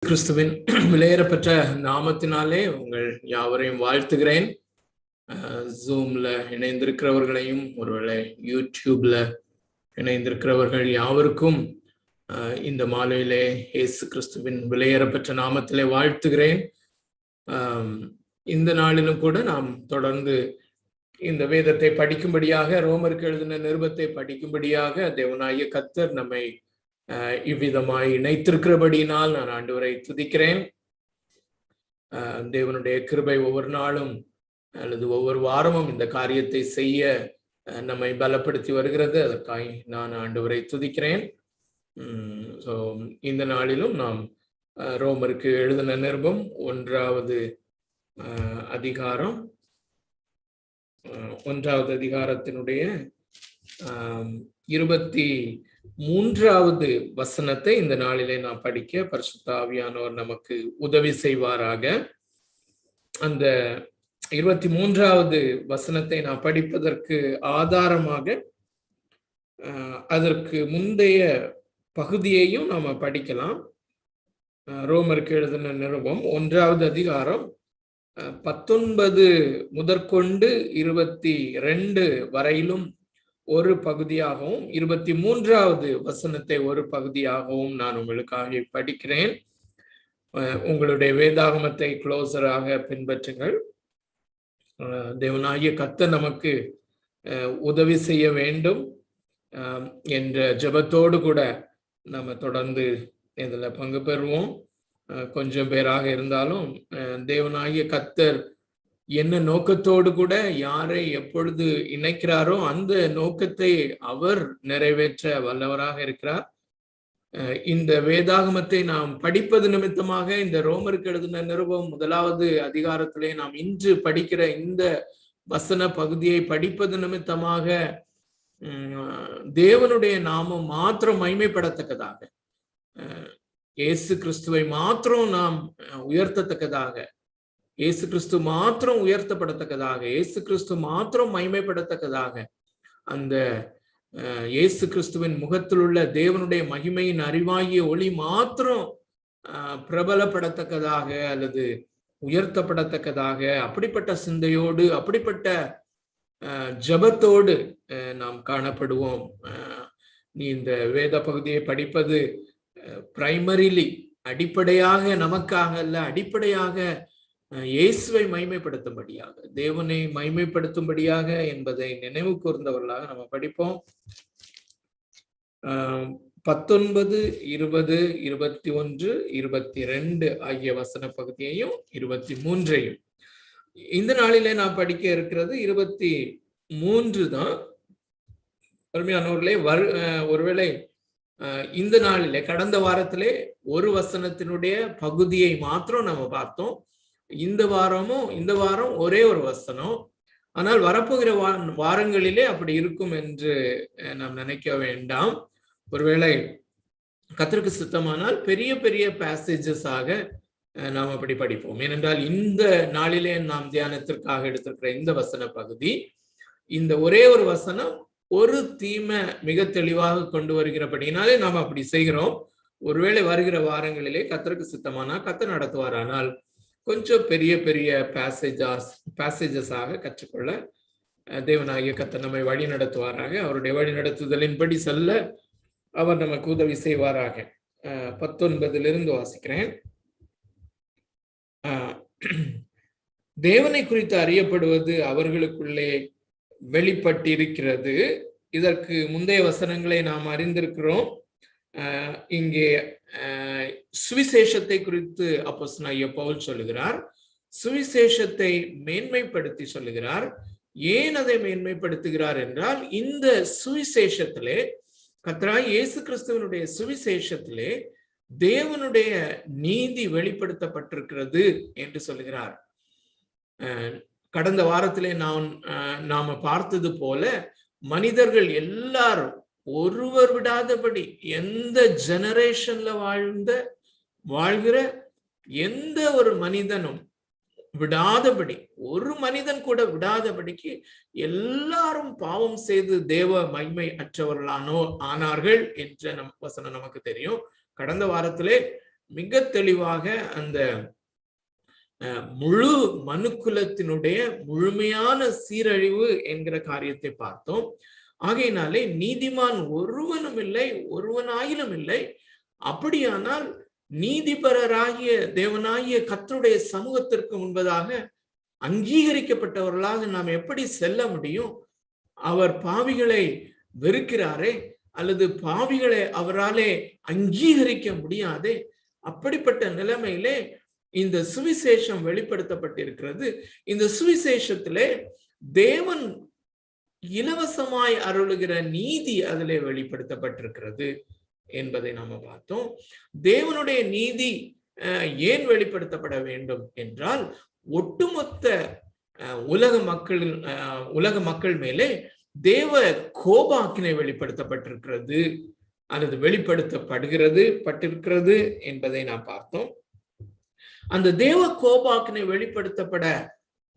கிறிஸ்துவின் விலையேறப்பெற்ற நாமத்தினாலே உங்கள் யாவரையும் வாழ்த்துகிறேன். ஜூம்ல இணைந்திருக்கிறவர்களையும் ஒருவேளை யூடியூப்ல இணைந்திருக்கிறவர்கள் யாவருக்கும் இந்த மாலையிலே இயேசு கிறிஸ்துவின் விலையேறப்பெற்ற நாமத்திலே வாழ்த்துகிறேன். இந்த நாளிலும் கூட நாம் தொடர்ந்து இந்த வேதத்தை படிக்கும்படியாக, ரோமருக்கு எழுதின நிருபத்தை படிக்கும்படியாக தேவனாகிய கர்த்தர் நம்மை இவ்விதமாய் இணைத்திருக்கிறபடியினால் நான் ஆண்டவரை துதிக்கிறேன். தேவனுடைய கிருபை ஒவ்வொரு நாளும் அல்லது ஒவ்வொரு வாரமும் இந்த காரியத்தை செய்ய நம்மை பலப்படுத்தி வருகிறது. அதற்காக நான் ஆண்டவரை துதிக்கிறேன். இந்த நாளிலும் நாம் ரோமருக்கு எழுதின நிருபம் 1வது அதிகாரம் 1வது அதிகாரத்தினுடைய 23வது வசனத்தை இந்த நாளிலே நாம் படிக்க பரிசுத்த ஆவியானவர் நமக்கு உதவி செய்வாராக. அந்த 23வது வசனத்தை நாம் படிப்பதற்கு ஆதாரமாக அதற்கு முந்தைய பகுதியையும் நாம படிக்கலாம். ரோமருக்கு எழுதின நிருபம் 1வது அதிகாரம் 19 முதற்கொண்டு 22 வரையிலும் ஒரு பகுதியாகவும் 23வது வசனத்தை ஒரு பகுதியாகவும் நான் உங்களுக்காக படிக்கிறேன். உங்களுடைய வேதாகமத்தை க்ளோசராக பின்பற்றுங்கள். தேவனாகிய கர்த்தர் நமக்கு உதவி செய்ய வேண்டும் என்ற ஜெபத்தோடு கூட நம்ம தொடர்ந்து இதில் பங்கு பெறுவோம். கொஞ்சம் பேராக இருந்தாலும் தேவனாகிய கர்த்தர் என்ன நோக்கத்தோடு கூட யாரை எப்பொழுது இணைக்கிறாரோ அந்த நோக்கத்தை அவர் நிறைவேற்ற வல்லவராக இருக்கிறார். இந்த வேதாகமத்தை நாம் படிப்பது நிமித்தமாக இந்த ரோமருக்கு எழுதின நிருபம் 1வது அதிகாரத்திலே நாம் இன்று படிக்கிற இந்த வசன பகுதியை படிப்பது நிமித்தமாக தேவனுடைய நாமம் மாத்திரம் மகிமைப்படத்தக்கதாக, இயேசு கிறிஸ்துவை மாத்திரம் நாம் உயர்த்தத்தக்கதாக, இயேசு கிறிஸ்து மாத்திரம் உயர்த்தப்படத்தக்கதாக, இயேசு கிறிஸ்து மாத்திரம் மகிமைப்படத்தக்கதாக, அந்த இயேசு கிறிஸ்துவின் முகத்தில் உள்ள தேவனுடைய மகிமையின் அறிவாகிய ஒளி மாத்திரம் பிரபலப்படத்தக்கதாக அல்லது உயர்த்தப்படத்தக்கதாக, அப்படிப்பட்ட சிந்தையோடு அப்படிப்பட்ட ஜபத்தோடு நாம் காணப்படுவோம். நீ இந்த வேத பகுதியை படிப்பது பிரைமரிலி அடிப்படையாக நமக்காக அல்ல, அடிப்படையாக இயேசுவை மகிமைப்படுத்தும்படியாக, தேவனை மகிமைப்படுத்தும்படியாக என்பதை நினைவு கூர்ந்தவர்களாக நம்ம படிப்போம். 19, 20, 21, 22 ஆகிய வசன பகுதியையும் 23ஐயும் இந்த நாளிலே நான் படிக்க இருக்கிறது 23 தான். அருமையானவர்களே, ஒருவேளை இந்த நாளிலே கடந்த வாரத்திலே ஒரு வசனத்தினுடைய பகுதியை மாத்திரம் நம்ம பார்த்தோம். இந்த வாரம் ஒரே ஒரு வசனம். ஆனால் வரப்போகிற வாரங்களிலே அப்படி இருக்கும் என்று நாம் நினைக்க வேண்டாம். ஒருவேளை கர்த்தருக்கு சித்தமானால் பெரிய பெரிய பேசேஜஸாக நாம் அப்படி படிப்போம். ஏனென்றால் இந்த நாளிலே நாம் தியானத்திற்காக எடுத்திருக்கிற இந்த வசன பகுதி, இந்த ஒரே ஒரு வசனம் ஒரு தீமை மிக தெளிவாக கொண்டு வருகிறபடினாலே நாம் அப்படி செய்கிறோம். ஒருவேளை வருகிற வாரங்களிலே கர்த்தருக்கு சித்தமானா கர்த்தர் நடத்துவாரானால் கொஞ்சம் பெரிய பெரிய பேசேஜஸாக கற்றுக்கொள்ள தேவனாகிய கர்த்தர் நம்மை வழி நடத்துவாராக. அவருடைய வழி நடத்துதலின்படி செல்ல அவர் நமக்கு உதவி செய்வாராக. 19 வாசிக்கிறேன். தேவனை குறித்து அறியப்படுவது அவர்களுக்குள்ளே வெளிப்பட்டிருக்கிறது. இதற்கு முந்தைய வசனங்களை நாம் அறிந்திருக்கிறோம். இங்கே சுவிசேஷத்தை குறித்து அப்போஸ்தலனாகிய பவுல் சொல்லுகிறார். சுவிசேஷத்தை மேன்மைப்படுத்தி சொல்லுகிறார். ஏன் அதை மேன்மைப்படுத்துகிறார் என்றால், இந்த சுவிசேஷத்திலே, கர்த்தராகிய இயேசு கிறிஸ்துவினுடைய சுவிசேஷத்திலே தேவனுடைய நீதி வெளிப்படுத்தப்பட்டிருக்கிறது என்று சொல்லுகிறார். கடந்த வாரத்திலே நாம பார்த்தது போல மனிதர்கள் எல்லாரும் ஒருவர் விடாதபடி, எந்த ஜெனரேஷன்ல வாழ்கிற எந்த ஒரு மனிதனும் விடாதபடி, ஒரு மனிதன் கூட விடாதபடிக்கு எல்லாரும் பாவம் செய்து தேவ மகிமை அற்றவர்களானார்கள் என்ற வசனம் நமக்கு தெரியும். கடந்த வாரத்திலே மிக தெளிவாக அந்த முழு மனுக்குலத்தினுடைய முழுமையான சீரழிவு என்கிற காரியத்தை பார்த்தோம். ஆகையினாலே நீதிமான் ஒருவனும் இல்லை, ஒருவனாயிலும் இல்லை. அப்படியானால் நீதிபரராகிய தேவனாகிய கர்த்தருடைய சமூகத்திற்கு முன்பதாக அங்கீகரிக்கப்பட்டவர்களாக நாம் எப்படி செல்ல முடியும்? அவர் பாவிகளை வெறுக்கிறாரே, அல்லது பாவிகளை அவராலே அங்கீகரிக்க முடியாதே. அப்படிப்பட்ட நிலைமையிலே இந்த சுவிசேஷம் வெளிப்படுத்தப்பட்டிருக்கிறது. இந்த சுவிசேஷத்திலே தேவன் இலவசமாய் அருளுகிற நீதி அதிலே வெளிப்படுத்தப்பட்டிருக்கிறது என்பதை நாம பார்த்தோம். தேவனுடைய நீதி ஏன் வெளிப்படுத்தப்பட வேண்டும் என்றால், ஒட்டுமொத்த உலக மக்கள் மேலே தேவ கோபாக்கினை வெளிப்படுத்தப்பட்டிருக்கிறது அல்லது பட்டிருக்கிறது என்பதை நாம் பார்த்தோம். அந்த தேவ கோபாக்கினை வெளிப்படுத்தப்பட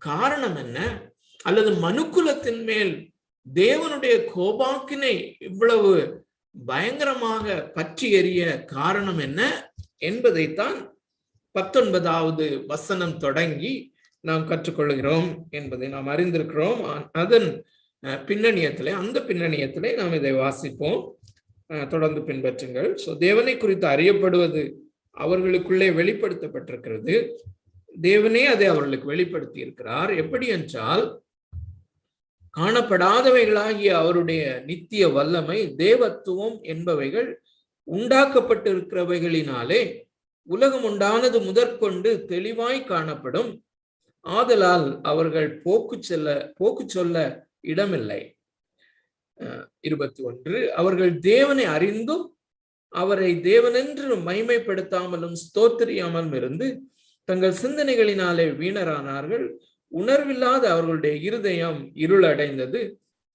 காரணம் என்ன, அல்லது மனுக்குலத்தின் மேல் தேவனுடைய கோபாக்கினை இவ்வளவு பயங்கரமாக பற்றி எறிய காரணம் என்ன என்பதைத்தான் 19வது வசனம் தொடங்கி நாம் கற்றுக்கொள்கிறோம் என்பதை நாம் அறிந்திருக்கிறோம். அதன் பின்னணியத்திலே நாம் இதை வாசிப்போம். தொடர்ந்து பின்பற்றுங்கள். தேவனை குறித்து அறியப்படுவது அவர்களுக்குள்ளே வெளிப்படுத்தப்பட்டிருக்கிறது. தேவனே அதை அவர்களுக்கு வெளிப்படுத்தி இருக்கிறார். எப்படி என்றால், காணப்படாதவைகளாகிய அவருடைய நித்திய வல்லமை, தேவத்துவம் என்பவைகள் உண்டாக்கப்பட்டிருக்கிறவைகளினாலே உலகம் உண்டானது முதற்கொண்டு தெளிவாய் காணப்படும். ஆதலால் அவர்கள் போக்கு சொல்ல இடமில்லை. 21 அவர்கள் தேவனை அறிந்தும் அவரை தேவனென்று மகிமைப்படுத்தாமலும் ஸ்தோத்திரியாமலும் இருந்து தங்கள் சிந்தனைகளினாலே வீணரானார்கள். உணர்வில்லாத அவர்களுடைய இருதயம் இருளடைந்தது.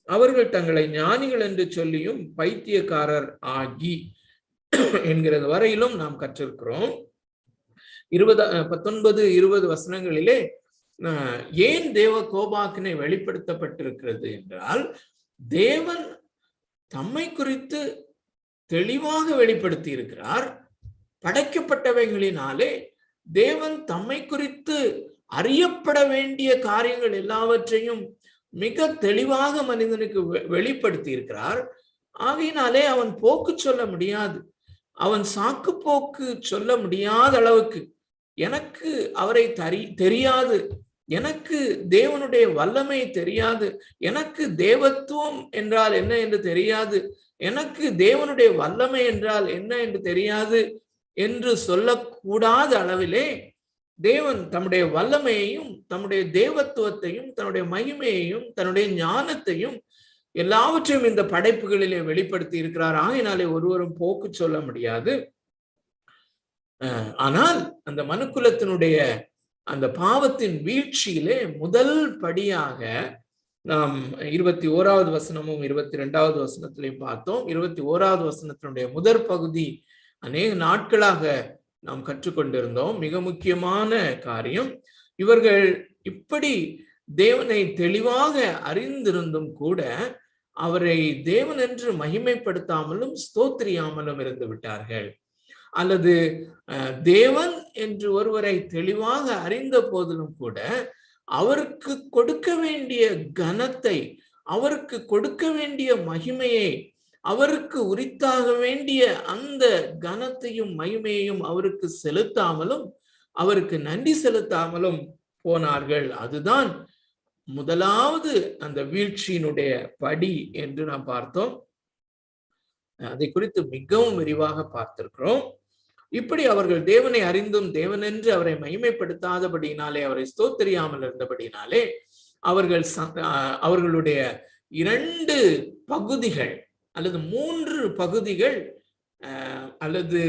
அவர்கள் தங்களை ஞானிகள் என்று சொல்லியும் பைத்தியக்காரர் ஆகி என்கிறது வரையிலும் நாம் கற்றிருக்கிறோம். 19-20 வசனங்களிலே ஏன் தேவ கோபாக்கினை வெளிப்படுத்தப்பட்டிருக்கிறது என்றால், தேவன் தம்மை குறித்து தெளிவாக வெளிப்படுத்தி இருக்கிறார். படைக்கப்பட்டவைகளினாலே தேவன் தம்மை குறித்து அறியப்பட வேண்டிய காரியங்கள் எல்லாவற்றையும் மிக தெளிவாக மனிதனுக்கு வெளிப்படுத்தி இருக்கிறார். ஆகையினாலே அவன் போக்கு சொல்ல முடியாது, அவன் சாக்கு போக்கு சொல்ல முடியாத அளவுக்கு எனக்கு அவரை தெரியாது, எனக்கு தேவனுடைய வல்லமை தெரியாது, எனக்கு தேவத்துவம் என்றால் என்ன என்று தெரியாது, எனக்கு தேவனுடைய வல்லமை என்றால் என்ன என்று தெரியாது என்று சொல்லக்கூடாத அளவிலே தேவன் தம்முடைய வல்லமையையும் தம்முடைய தேவத்துவத்தையும் தன்னுடைய மகிமையையும் தன்னுடைய ஞானத்தையும் எல்லாவற்றையும் இந்த படைப்புகளிலே வெளிப்படுத்தி இருக்கிறார். ஆகையினாலே ஒருவரும் போக்கு சொல்ல முடியாது. ஆனால் அந்த மனுக்குலத்தினுடைய அந்த பாவத்தின் வீழ்ச்சியிலே முதல் படியாக நாம் 21வது வசனமும் 22வது வசனத்திலையும் பார்த்தோம். 21வது வசனத்தினுடைய முதற் பகுதி அநேக நாட்களாக நாம் கற்றுக்கொண்டிருந்தோம். மிக முக்கியமான காரியம், இவர்கள் இப்படி தேவனை தெளிவாக அறிந்திருந்தும் கூட அவரை தேவன் என்று மகிமைப்படுத்தாமலும் ஸ்தோத்திரியாமலும் இருந்து விட்டார்கள். அல்லது தேவன் என்று ஒருவரை தெளிவாக அறிந்த போதிலும் கூட அவருக்கு கொடுக்க வேண்டிய கனத்தை, அவருக்கு கொடுக்க வேண்டிய மகிமையை, அவருக்கு உரித்தாக வேண்டிய அந்த கனத்தையும் மகிமையையும் அவருக்கு செலுத்தாமலும் அவருக்கு நன்றி செலுத்தாமலும் போனார்கள். அதுதான் முதலாவது அந்த வீழ்ச்சியினுடைய படி என்று நாம் பார்த்தோம். அதை குறித்து மிகவும் விரிவாக பார்த்திருக்கிறோம். இப்படி அவர்கள் தேவனை அறிந்தும் தேவனென்று அவரை மகிமைப்படுத்தாதபடியினாலே, அவரை ஸ்தோத்திரியாமல் இருந்தபடினாலே அவர்களுடைய 2 பகுதிகள் அல்லது 3 பகுதிகள் அல்லது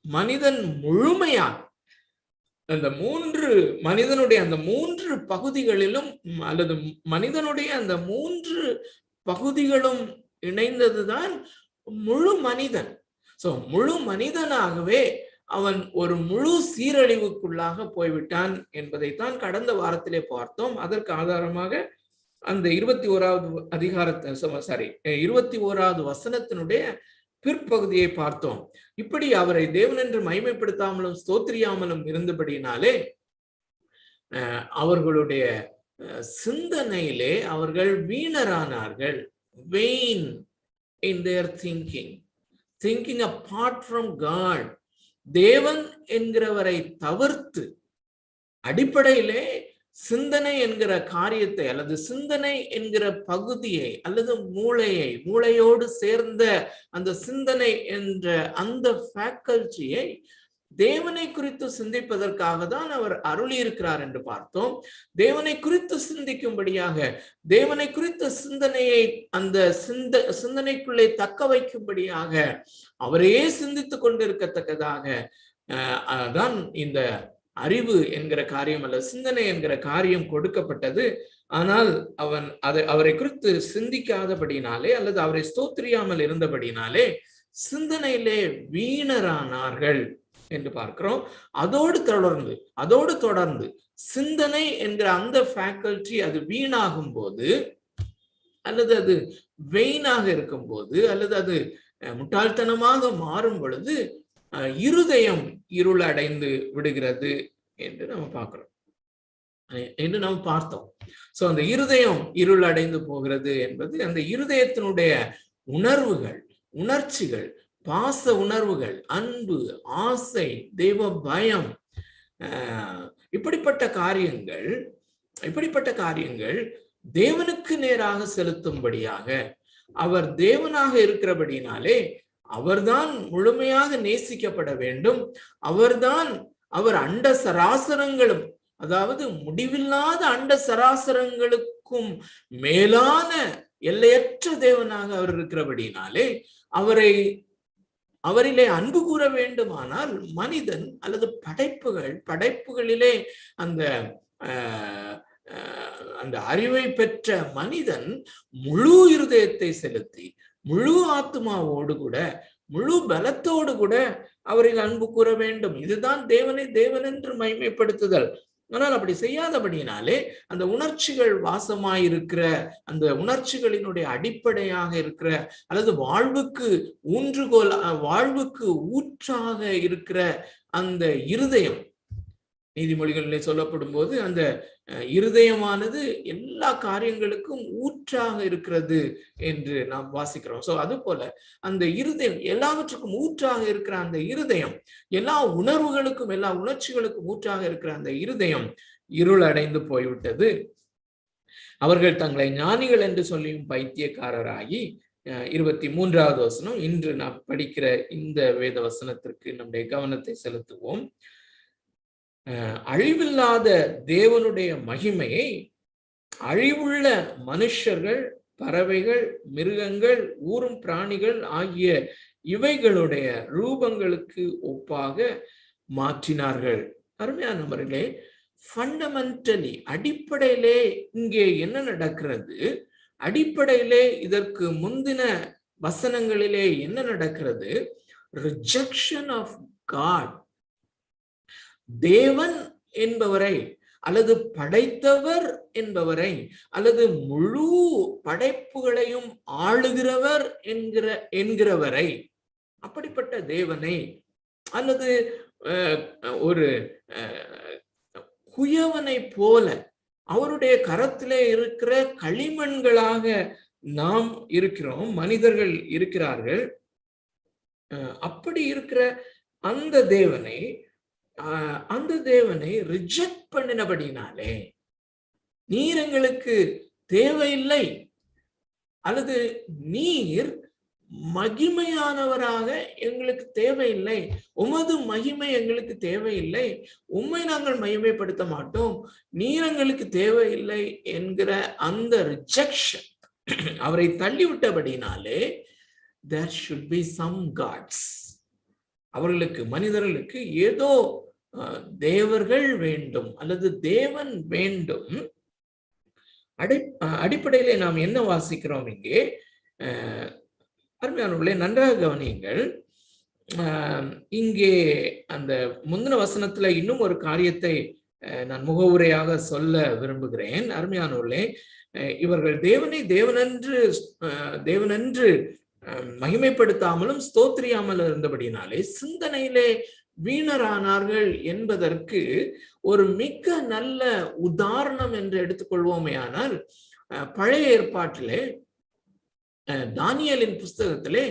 மனிதன் முழுமையாக அந்த மனிதனுடைய அந்த 3 பகுதிகளிலும் அல்லது மனிதனுடைய அந்த 3 பகுதிகளும் இணைந்ததுதான் முழு மனிதன். முழு மனிதனாகவே அவன் ஒரு முழு சீரழிவுக்குள்ளாக போய்விட்டான் என்பதைத்தான் கடந்த வாரத்திலே பார்த்தோம். அதற்கு ஆதாரமாக அந்த 21வது வசனத்தினுடைய பிற்பகுதியை பார்த்தோம். இப்படி அவரை தேவன் என்று மகிமைப்படுத்தாமலும் ஸ்தோத்திரியாமலும் இருந்தபடினாலே அவர்களுடைய சிந்தனையிலே அவர்கள் வீணரானார்கள். vain in their thinking apart from God. தேவன் என்கிறவரை தவிர்த்து அடிப்படையிலே சிந்தனை என்கிற காரியத்தை அல்லது சிந்தனை என்கிற பகுதியை அல்லது மூளையோடு சேர்ந்த அந்த சிந்தனை என்ற அந்த ஃபேக்கல்ட்டியை தேவனை குறித்து சிந்திப்பதற்காக தான் அவர் அருளி இருக்கிறார் என்று பார்த்தோம். தேவனை குறித்து சிந்திக்கும்படியாக, தேவனை குறித்த சிந்தனையை அந்த சிந்தனைக்குள்ளே தக்க வைக்கும்படியாக அவரையே சிந்தித்துக் கொண்டிருக்கத்தக்கதாக தான் இந்த அறிவு என்கிற காரியம் அல்லது சிந்தனை என்கிற காரியம் கொடுக்கப்பட்டது. ஆனால் அவரை குறித்து சிந்திக்காதபடினாலே அல்லது அவரை ஸ்தோத்திரியாமல் இருந்தபடினாலே சிந்தனையிலே வீணரானார்கள் என்று பார்க்கிறோம். அதோடு தொடர்ந்து சிந்தனை என்கிற அந்த ஃபேக்கல்ட்டி அது வீணாகும் போது அல்லது அது வெயினாக இருக்கும் போது அல்லது அது முட்டாள்தனமாக மாறும் பொழுது இருதயம் இருள் அடைந்து விடுகிறது என்று நம்ம பார்க்கிறோம், என்று நம்ம பார்த்தோம். சோ அந்த இருதயம் இருள் அடைந்து போகிறது என்பது அந்த இருதயத்தினுடைய உணர்வுகள், உணர்ச்சிகள், பாச உணர்வுகள், அன்பு, ஆசை, தெய்வ பயம், இப்படிப்பட்ட காரியங்கள் தேவனுக்கு நேராக செலுத்தும்படியாக அவர் தேவனாக இருக்கிறபடினாலே அவர்தான் முழுமையாக நேசிக்கப்பட வேண்டும். அவர் அண்ட சராசரங்களும், அதாவது முடிவில்லாத அண்ட சராசரங்களுக்கும் மேலான எல்லையற்ற தேவனாக அவர் இருக்கிறபடினாலே அவரிலே அன்பு கூற வேண்டுமானால் மனிதன் அல்லது படைப்புகளிலே அந்த அறிவை பெற்ற மனிதன் முழு இருதயத்தை செலுத்தி முழு ஆத்மாவோடு கூட முழு பலத்தோடு கூட அவரில் அன்பு கூற வேண்டும். இதுதான் தேவனை தேவன் என்று மகிமைப்படுத்துதல். ஆனால் அப்படி செய்யாதபடியினாலே அந்த உணர்ச்சிகள் வாசமாயிருக்கிற, அந்த உணர்ச்சிகளினுடைய அடிப்படையாக இருக்கிற அல்லது வாழ்வுக்கு ஊற்றாக இருக்கிற அந்த இருதயம், நீதிமொழிகளிலே சொல்லப்படும் போது அந்த இருதயமானது எல்லா காரியங்களுக்கும் ஊற்றாக இருக்கிறது என்று நாம் வாசிக்கிறோம். சோ அது போல அந்த இருதயம் எல்லாவற்றுக்கும் ஊற்றாக இருக்கிற அந்த இருதயம், எல்லா உணர்வுகளுக்கும் எல்லா உணர்ச்சிகளுக்கும் ஊற்றாக இருக்கிற அந்த இருதயம் இருள் அடைந்து போய்விட்டது. அவர்கள் தங்களை ஞானிகள் என்று சொல்லியும் பைத்தியக்காரராகி 23வது வசனம், இன்று நாம் படிக்கிற இந்த வேத வசனத்திற்கு நம்முடைய கவனத்தை செலுத்துவோம். அழிவில்லாத தேவனுடைய மகிமையை அழிவுள்ள மனுஷர்கள், பறவைகள், மிருகங்கள், ஊரும் பிராணிகள் ஆகிய இவைகளுடைய ரூபங்களுக்கு ஒப்பாக மாற்றினார்கள். அருமையானவர்களே, ஃபண்டமெண்டலி அடிப்படையிலே இங்கே என்ன நடக்கிறது? அடிப்படையிலே இதற்கு முந்தின வசனங்களிலே என்ன நடக்கிறது? Rejection of God. தேவன் என்பவரை அல்லது படைத்தவர் என்பவரை அல்லது முழு படைப்புகளையும் ஆளுகிறவர் என்கிறவரை, அப்படிப்பட்ட தேவனை அல்லது ஒரு குயவனை போல அவருடைய கரத்திலே இருக்கிற களிமண்களாக நாம் இருக்கிறோம், மனிதர்கள் இருக்கிறார்கள். அப்படி இருக்கிற அந்த தேவனை ரிஜெக்ட் பண்ணினபடினாலே, நீர் எங்களுக்கு தேவையில்லை அல்லது நீர் மகிமையானவராக எங்களுக்கு தேவையில்லை, உமது மகிமை எங்களுக்கு தேவையில்லை, உம்மை நாங்கள் மகிமைப்படுத்த மாட்டோம், நீர் எங்களுக்கு தேவையில்லை என்கிற அந்த ரிஜெக்ஷன், அவரை தள்ளிவிட்டபடினாலே there should be some gods. அவர்களுக்கு, மனிதர்களுக்கு ஏதோ தேவர்கள் வேண்டும் அல்லது தேவன் வேண்டும். அடிப்படையிலே நாம் என்ன வாசிக்கிறோம் இங்கே? அருமையானவர்களே, நன்றாக கவனியுங்கள். இங்கே அந்த முந்தின வசனத்துல இன்னும் ஒரு காரியத்தை நான் முகவுரையாக சொல்ல விரும்புகிறேன். அருமையானவர்களே, இவர்கள் தேவனை தேவனென்று மகிமைப்படுத்தாமலும் ஸ்தோத்திரியாமல் இருந்தபடினாலே சிந்தனையிலே வீணரானார்கள் என்பதற்கு ஒரு மிக நல்ல உதாரணம் என்று எடுத்துக்கொள்வோமே. ஆனால் பழைய ஏற்பாட்டிலே தானியேலின் புஸ்தகத்திலே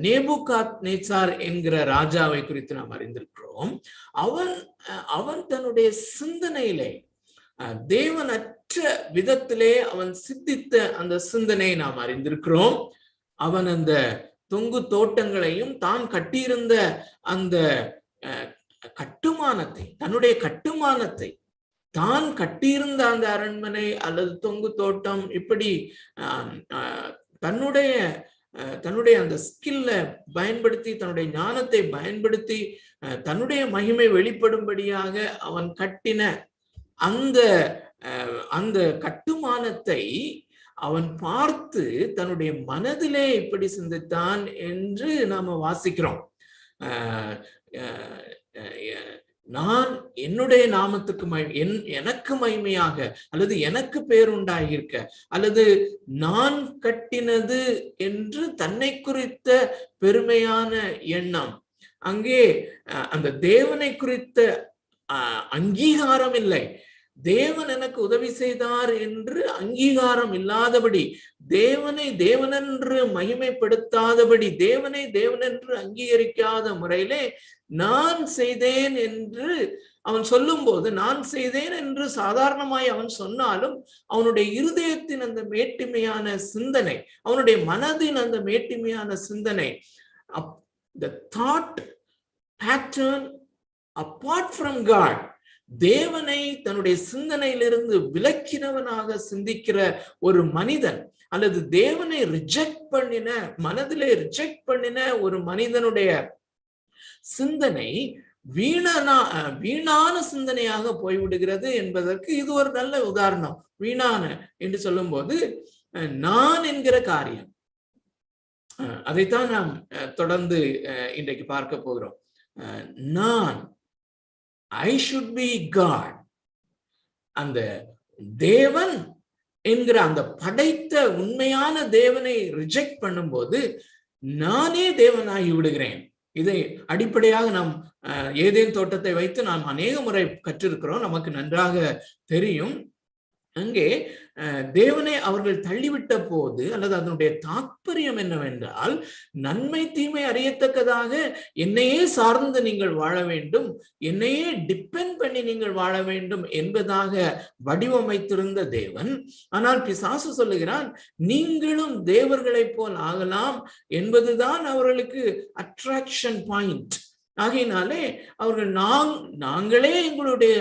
நேபுகாத்நேச்சார் என்கிற ராஜாவை குறித்து நாம் அறிந்திருக்கிறோம். அவன் தன்னுடைய சிந்தனையிலே தேவனற்ற விதத்திலே அவன் சிந்தித்த அந்த சிந்தனையை நாம் அறிந்திருக்கிறோம். அவன் அந்த தொங்கு தோட்டங்களையும் தான் கட்டியிருந்த அந்த கட்டுமானத்தை, தன்னுடைய கட்டுமானத்தை, தான் கட்டியிருந்த அந்த அரண்மனை அல்லது தொங்கு தோட்டம், இப்படி தன்னுடைய அந்த ஸ்கில்ல பயன்படுத்தி, தன்னுடைய ஞானத்தை பயன்படுத்தி தன்னுடைய மகிமை வெளிப்படும்படியாக அவன் கட்டின அந்த கட்டுமானத்தை அவன் பார்த்து தன்னுடைய மனதிலே இப்படி சிந்தித்தான் என்று நாம வாசிக்கிறோம். நான் என்னுடைய நாமத்துக்கு எனக்கு மகிமையாக அல்லது எனக்கு பேருண்டாகியிருக்க அல்லது நான் கட்டினது என்று தன்னை குறித்த பெருமையான எண்ணம், அங்கே அந்த தேவனை குறித்த அங்கீகாரம் இல்லை. தேவன் எனக்கு உதவி செய்தார் என்று அங்கீகாரம் இல்லாதபடி, தேவனை தேவனென்று மகிமைப்படுத்தாதபடி, தேவனை தேவனென்று அங்கீகரிக்காத முறையிலே நான் செய்தேன் என்று அவன் சொல்லும் போது, நான் செய்தேன் என்று சாதாரணமாய் அவன் சொன்னாலும் அவனுடைய இருதயத்தின் அந்த மேட்டிமையான சிந்தனை, அவனுடைய மனதின் அந்த மேட்டிமையான சிந்தனை, the thought pattern apart from God, தேவனை தன்னுடைய சிந்தனையிலிருந்து விலக்கினவனாக சிந்திக்கிற ஒரு மனிதன் அல்லது தேவனை ரிஜெக்ட் பண்ணின, மனதிலே ரிஜெக்ட் பண்ணின ஒரு மனிதனுடைய சிந்தனை வீணான சிந்தனையாக போய்விடுகிறது என்பதற்கு இது ஒரு நல்ல உதாரணம். வீணான என்று சொல்லும் போது நான் என்கிற காரியம், அதைத்தான் நாம் தொடர்ந்து இன்றைக்கு பார்க்க போகிறோம். நான், I should be God. அந்த தேவன் என்கிற அந்த படைத்த உண்மையான தேவனை ரிஜெக்ட் பண்ணும்போது நானே தேவனாகி விடுகிறேன். இதை அடிப்படையாக நாம் ஏதேன் தோட்டத்தை வைத்து நாம் அநேக முறை கற்றிருக்கிறோம், நமக்கு நன்றாக தெரியும். அங்கே தேவனை அவர்கள் தள்ளிவிட்ட போது, அல்லது அதனுடைய தாற்பயம் என்னவென்றால், நன்மை தீமை அறியத்தக்கதாக என்னையே சார்ந்து நீங்கள் வாழ வேண்டும், என்னையே டிபெண்ட் பண்ணி நீங்கள் வாழ வேண்டும் என்பதாக வடிவமைத்திருந்த தேவன். ஆனால் பிசாசு சொல்லுகிறான், நீங்களும் தேவர்களைப் போல் ஆகலாம் என்பதுதான் அவர்களுக்கு அட்ராக்ஷன் பாயிண்ட். ஆகையினாலே அவர்கள் நாங்களே எங்களுடைய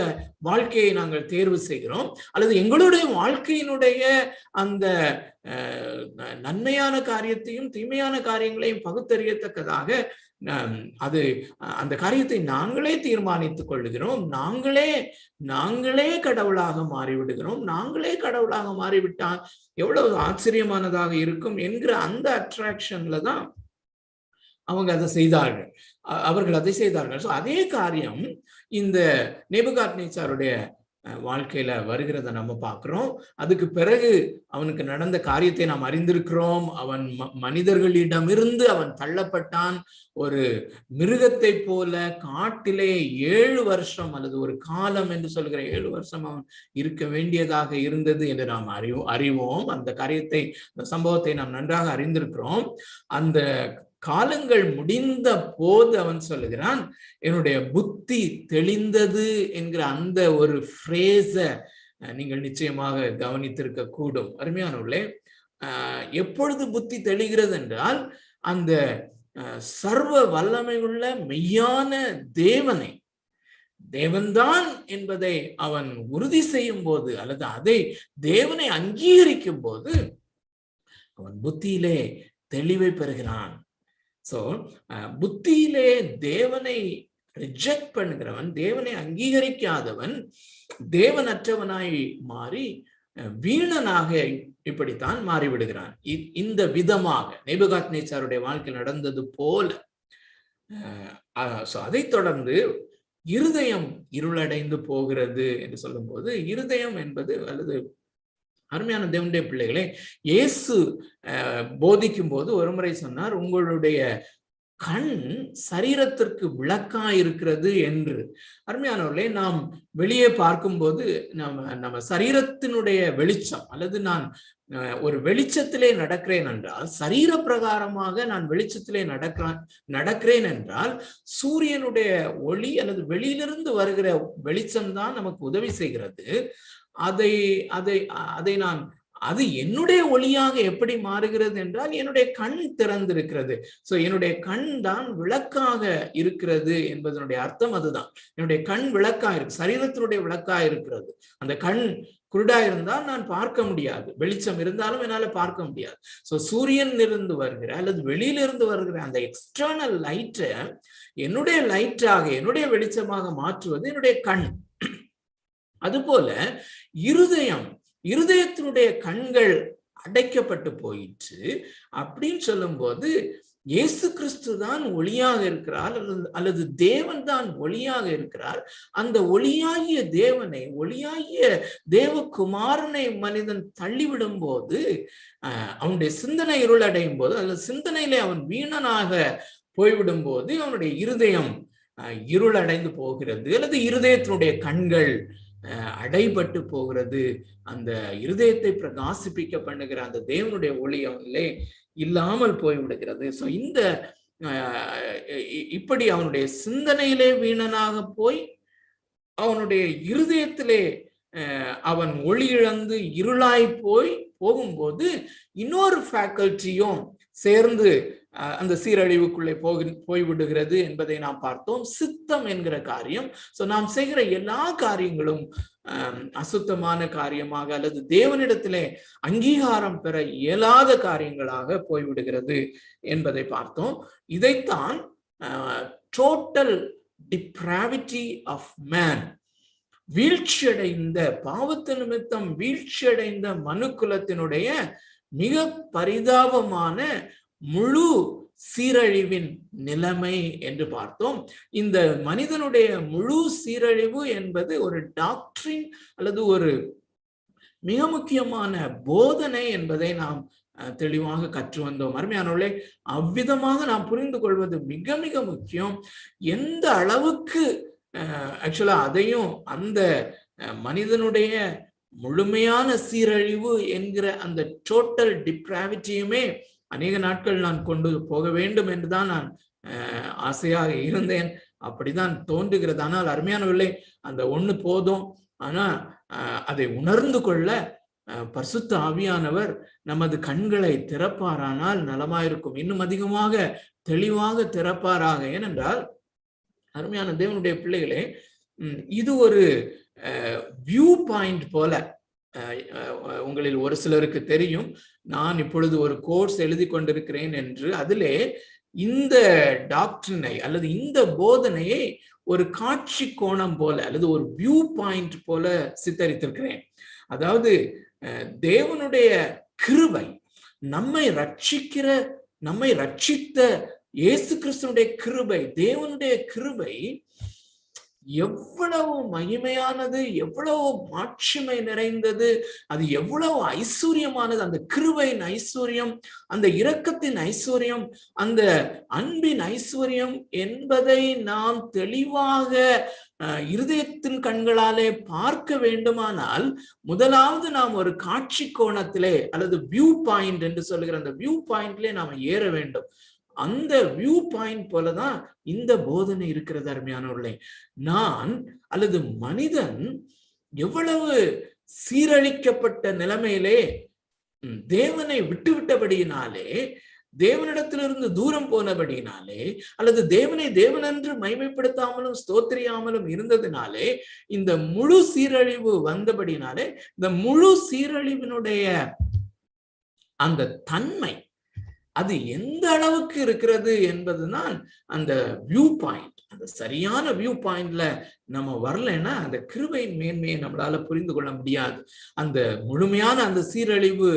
வாழ்க்கையை நாங்கள் தேர்வு செய்கிறோம், அல்லது எங்களுடைய வாழ்க்கையினுடைய அந்த நன்மையான காரியத்தையும் தீமையான காரியங்களையும் பகுத்தறியத்தக்கதாக அந்த காரியத்தை நாங்களே தீர்மானித்துக் கொள்ளுகிறோம், நாங்களே கடவுளாக மாறிவிடுகிறோம். நாங்களே கடவுளாக மாறிவிட்டால் எவ்வளவு ஆச்சரியமானதாக இருக்கும் என்கிற அந்த அட்ராக்ஷன்ல தான் அவர்கள் அதை செய்தார்கள். அதே காரியம் இந்த நேபுகாத்நேச்சாருடைய வாழ்க்கையில வருகிறத நம்ம பார்க்கிறோம். அதுக்கு பிறகு அவனுக்கு நடந்த காரியத்தை நாம் அறிந்திருக்கிறோம். அவன் மனிதர்களிடமிருந்து அவன் தள்ளப்பட்டான். ஒரு மிருகத்தை போல காட்டிலே 7 வருஷம் அல்லது ஒரு காலம் என்று சொல்கிற 7 வருஷம் அவன் இருக்க வேண்டியதாக இருந்தது என்று நாம் அறிவோம். அந்த காரியத்தை, அந்த சம்பவத்தை நாம் நன்றாக அறிந்திருக்கிறோம். அந்த காலங்கள் முடிந்த போது அவன் சொல்லுகிறான், என்னுடைய புத்தி தெளிந்தது என்கிற அந்த ஒரு ஃப்ரேஸ நீங்கள் நிச்சயமாக கவனித்திருக்க கூடும். அருமையானவர்களே, எப்பொழுது புத்தி தெளிகிறது என்றால், அந்த சர்வ வல்லமையுள்ள மெய்யான தேவன்தான் என்பதை அவன் உறுதி செய்யும் போது, அல்லது அதை தேவனை அங்கீகரிக்கும் போது அவன் புத்தியிலே தெளிவை பெறுகிறான். சோ புத்தியிலே தேவனை ரிஜெக்ட் பண்ணுகிறவன், தேவனை அங்கீகரிக்காதவன் தேவனற்றவனாய் மாறி வீணனாக இப்படித்தான் மாறிவிடுகிறான். இந்த விதமாக நேபுகாத்நேச்சாருடைய வாழ்க்கை நடந்தது போல அதை தொடர்ந்து இருதயம் இருளடைந்து போகிறது என்று சொல்லும் போது, இருதயம் என்பது அல்லது அருமையான தேவனுடைய பிள்ளைகளே, இயேசு போதிக்கும் போது ஒருமுறை சொன்னார், உங்களுடைய கண் சரீரத்திற்கு விளக்கா இருக்கிறது என்று. அருமையானவர்களே, நாம் வெளியே பார்க்கும்போது நம்ம சரீரத்தினுடைய வெளிச்சம், அல்லது நான் ஒரு வெளிச்சத்திலே நடக்கிறேன் என்றால், சரீர பிரகாரமாக நான் வெளிச்சத்திலே நடக்கிறேன் என்றால், சூரியனுடைய ஒளி அல்லது வெளியிலிருந்து வருகிற வெளிச்சம் தான் நமக்கு உதவி செய்கிறது. அதை நான் அது என்னுடைய ஒளியாக எப்படி மாறுகிறது என்றால், என்னுடைய கண் திறந்திருக்கிறது. சோ என்னுடைய கண் தான் விளக்காக இருக்கிறது என்பதனுடைய அர்த்தம் அதுதான். என்னுடைய கண் விளக்கா இருக்கு, சரீரத்தினுடைய விளக்கா இருக்கிறது. அந்த கண் குருடா இருந்தால் நான் பார்க்க முடியாது, வெளிச்சம் இருந்தாலும் என்னால பார்க்க முடியாது. சோ சூரியன் இருந்து வருகிற அல்லது வெளியிலிருந்து வருகிற அந்த எக்ஸ்டர்னல் லைட்டை என்னுடைய லைட்டாக, என்னுடைய வெளிச்சமாக மாற்றுவது என்னுடைய கண். அதுபோல இருதயத்தினுடைய கண்கள் அடைக்கப்பட்டு போயிற்று அப்படின்னு சொல்லும் போது, இயேசு கிறிஸ்து தான் ஒளியாக இருக்கிறார் அல்லது தேவன் தான் ஒளியாக இருக்கிறார். அந்த ஒளியாகிய தேவனை, ஒளியாகிய தேவகுமாரனை மனிதன் தள்ளிவிடும் போது, அவனுடைய சிந்தனை இருளடையும் போது, அல்லது சிந்தனையிலே அவன் வீணனாக போய்விடும் போது அவனுடைய இருதயம் இருளடைந்து போகிறது, அல்லது இருதயத்தினுடைய கண்கள் அடைபட்டு போகிறது. அந்த இருதயத்தை பிரகாசிப்பிக்க பண்ணுகிற அந்த தேவனுடைய ஒளி அவனிலே இல்லாமல் போய்விடுகிறது. சோ இந்த இப்படி அவனுடைய சிந்தனையிலே வீணனாக போய் அவனுடைய இருதயத்திலே அவன் ஒளி இழந்து இருளாய் போகும்போது இன்னொரு ஃபேக்கல்ட்டியும் சேர்ந்து அந்த சீரழிவுக்குள்ளே போய்விடுகிறது என்பதை நாம் பார்த்தோம். சித்தம் என்கிற காரியம். சோ நாம் செய்கிற எல்லா காரியங்களும் அசுத்தமான காரியமாக அல்லது தேவனிடத்திலே அங்கீகாரம் பெற இயலாத காரியங்களாக போய்விடுகிறது என்பதை பார்த்தோம். இதைத்தான் டோட்டல் டிப்ராவிட்டி ஆஃப் மேன், வீழ்ச்சியடைந்த, பாவத்து நிமித்தம் வீழ்ச்சியடைந்த மனுக்குலத்தினுடைய மிக பரிதாபமான முழு சீரழிவின் நிலைமை என்று பார்த்தோம். இந்த மனிதனுடைய முழு சீரழிவு என்பது ஒரு டாக்டரின் அல்லது ஒரு மிக முக்கியமான போதனை என்பதை நாம் தெளிவாக கற்று வந்தோம். அருமையானவர்களே, அவ்விதமாக நாம் புரிந்து கொள்வது மிக மிக முக்கியம். எந்த அளவுக்கு ஆக்சுவலா அதையும் அந்த மனிதனுடைய முழுமையான சீரழிவு என்கிற அந்த டோட்டல் டிப்ராவிட்டியுமே அநேக நாட்கள் நான் கொண்டு போக வேண்டும் என்றுதான் நான் ஆசையாக இருந்தேன். அப்படிதான் தோன்றுகிறது. ஆனால் அருமையானவர்களே, அந்த ஒண்ணு போதும். ஆனா அதை உணர்ந்து கொள்ள பரிசுத்த ஆவியானவர் நமது கண்களை திறப்பாரானால் நலமாயிருக்கும். இன்னும் அதிகமாக தெளிவாக திறப்பாராக. ஏனென்றால் அருமையான தேவனுடைய பிள்ளைகளே, இது ஒரு வியூ பாயிண்ட் போல. உங்களில் ஒரு சிலருக்கு தெரியும், நான் இப்பொழுது ஒரு கோர்ஸ் எழுதி கொண்டிருக்கிறேன் என்று. அதிலே இந்த டாக்டரினை அல்லது இந்த போதனையை ஒரு காட்சி கோணம் போல அல்லது ஒரு வியூ பாயிண்ட் போல சித்தரித்திருக்கிறேன். அதாவது தேவனுடைய கிருபை, நம்மை ரட்சித்த இயேசு கிறிஸ்துனுடைய கிருபை, தேவனுடைய கிருபை எவ்வளவு மகிமையானது, எவ்வளவு மாட்சிமை நிறைந்தது, அது எவ்வளவு ஐஸ்வர்யமானது. அந்த கிருபையின் ஐஸ்வர்யம், அந்த இரக்கத்தின் ஐஸ்வர்யம், அந்த அன்பின் ஐஸ்வர்யம் என்பதை நாம் தெளிவாக இருதயத்தின் கண்களாலே பார்க்க வேண்டுமானால் முதலாவது நாம் ஒரு காட்சி கோணத்திலே அல்லது வியூ பாயிண்ட் என்று சொல்லுகிற அந்த வியூ பாயிண்ட்லே நாம் ஏற வேண்டும். அந்த வியூ பாயிண்ட் போலதான் இந்த போதனை இருக்கிறது. அருமையானவர்களே, நான் அல்லது மனிதன் எவ்வளவு சீரழிக்கப்பட்ட நிலைமையிலே தேவனை விட்டுவிட்டபடியினாலே, தேவனிடத்திலிருந்து தூரம் போனபடியினாலே, அல்லது தேவனை தேவனென்று மகிமைப்படுத்தாமலும் ஸ்தோத்திரியாமலும் இருந்ததினாலே இந்த முழு சீரழிவு வந்தபடினாலே, இந்த முழு சீரழிவினுடைய அந்த தன்மை அது எந்த அளவுக்கு இருக்கிறது என்பதுதான் அந்த வியூ பாயிண்ட். அந்த சரியான வியூ பாயிண்ட்ல நம்ம வரலைன்னா அந்த கிருபையின் மேன்மையை நம்மளால புரிந்து கொள்ள முடியாது. அந்த முழுமையான அந்த சீரழிவு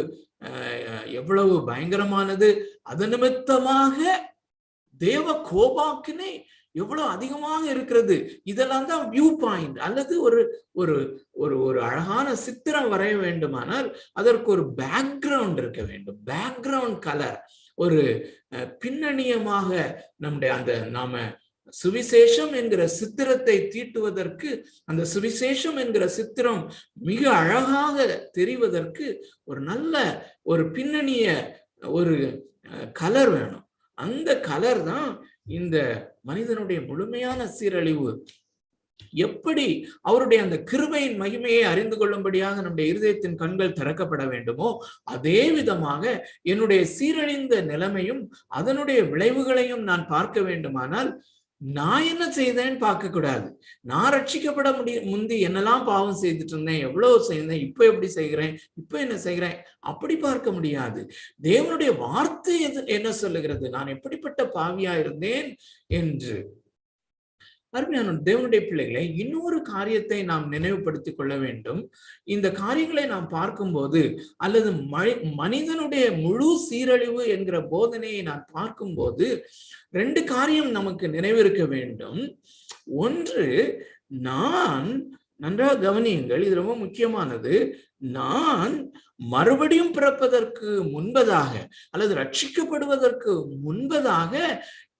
எவ்வளவு பயங்கரமானது, அது நிமித்தமாக தேவ கோபாக்கினை எவ்வளவு அதிகமாக இருக்கிறது. இதெல்லாம் தான் வியூ பாயிண்ட். அல்லது ஒரு ஒரு ஒரு ஒரு அழகான சித்திரம் வரைய வேண்டுமானால் அதற்கு ஒரு பேக்ரவுண்ட் இருக்க வேண்டும். பேக்ரவுண்ட் கலர், ஒரு பின்னணியமாக நம்முடைய அந்த நாம சுவிசேஷம் என்கிற சித்திரத்தை தீட்டுவதற்கு, அந்த சுவிசேஷம் என்கிற சித்திரம் மிக அழகாக தெரிவதற்கு ஒரு நல்ல ஒரு பின்னணிய ஒரு கலர் வேணும். அந்த கலர் தான் இந்த மனிதனுடைய முழுமையான சீரழிவு. எப்படி அவருடைய அந்த கிருபையின் மகிமையை அறிந்து கொள்ளும்படியாக நம்முடைய இருதயத்தின் கண்கள் திறக்கப்பட வேண்டுமோ, அதே விதமாக என்னுடைய சீரழிந்த நிலைமையும் அதனுடைய விளைவுகளையும் நான் பார்க்க வேண்டுமானால் நான் என்ன செய்தேன்னு பார்க்க கூடாது. நான் ரட்சிக்கப்பட முந்தி என்னெல்லாம் பாவம் செய்துட்டு இருந்தேன், எவ்வளவு செய்தேன், இப்ப எப்படி செய்கிறேன், இப்ப என்ன செய்கிறேன், அப்படி பார்க்க முடியாது. தேவனுடைய வார்த்தை என்ன சொல்லுகிறது, நான் எப்படிப்பட்ட பாவியா இருந்தேன் என்று. அருமையான தேவனுடைய பிள்ளைகளை, இன்னொரு காரியத்தை நாம் நினைவுபடுத்திக் கொள்ள வேண்டும். இந்த காரியங்களை நாம் பார்க்கும்போது, அல்லது மனிதனுடைய முழு சீரழிவு என்கிற போதனையை நான் பார்க்கும்போது 2 காரியம் நமக்கு நினைவிருக்க வேண்டும். ஒன்று, நான், நன்றாக கவனியுங்கள், இது ரொம்ப முக்கியமானது, நான் மறுபடியும் பிறப்பதற்கு முன்பதாக அல்லது ரட்சிக்கப்படுவதற்கு முன்பதாக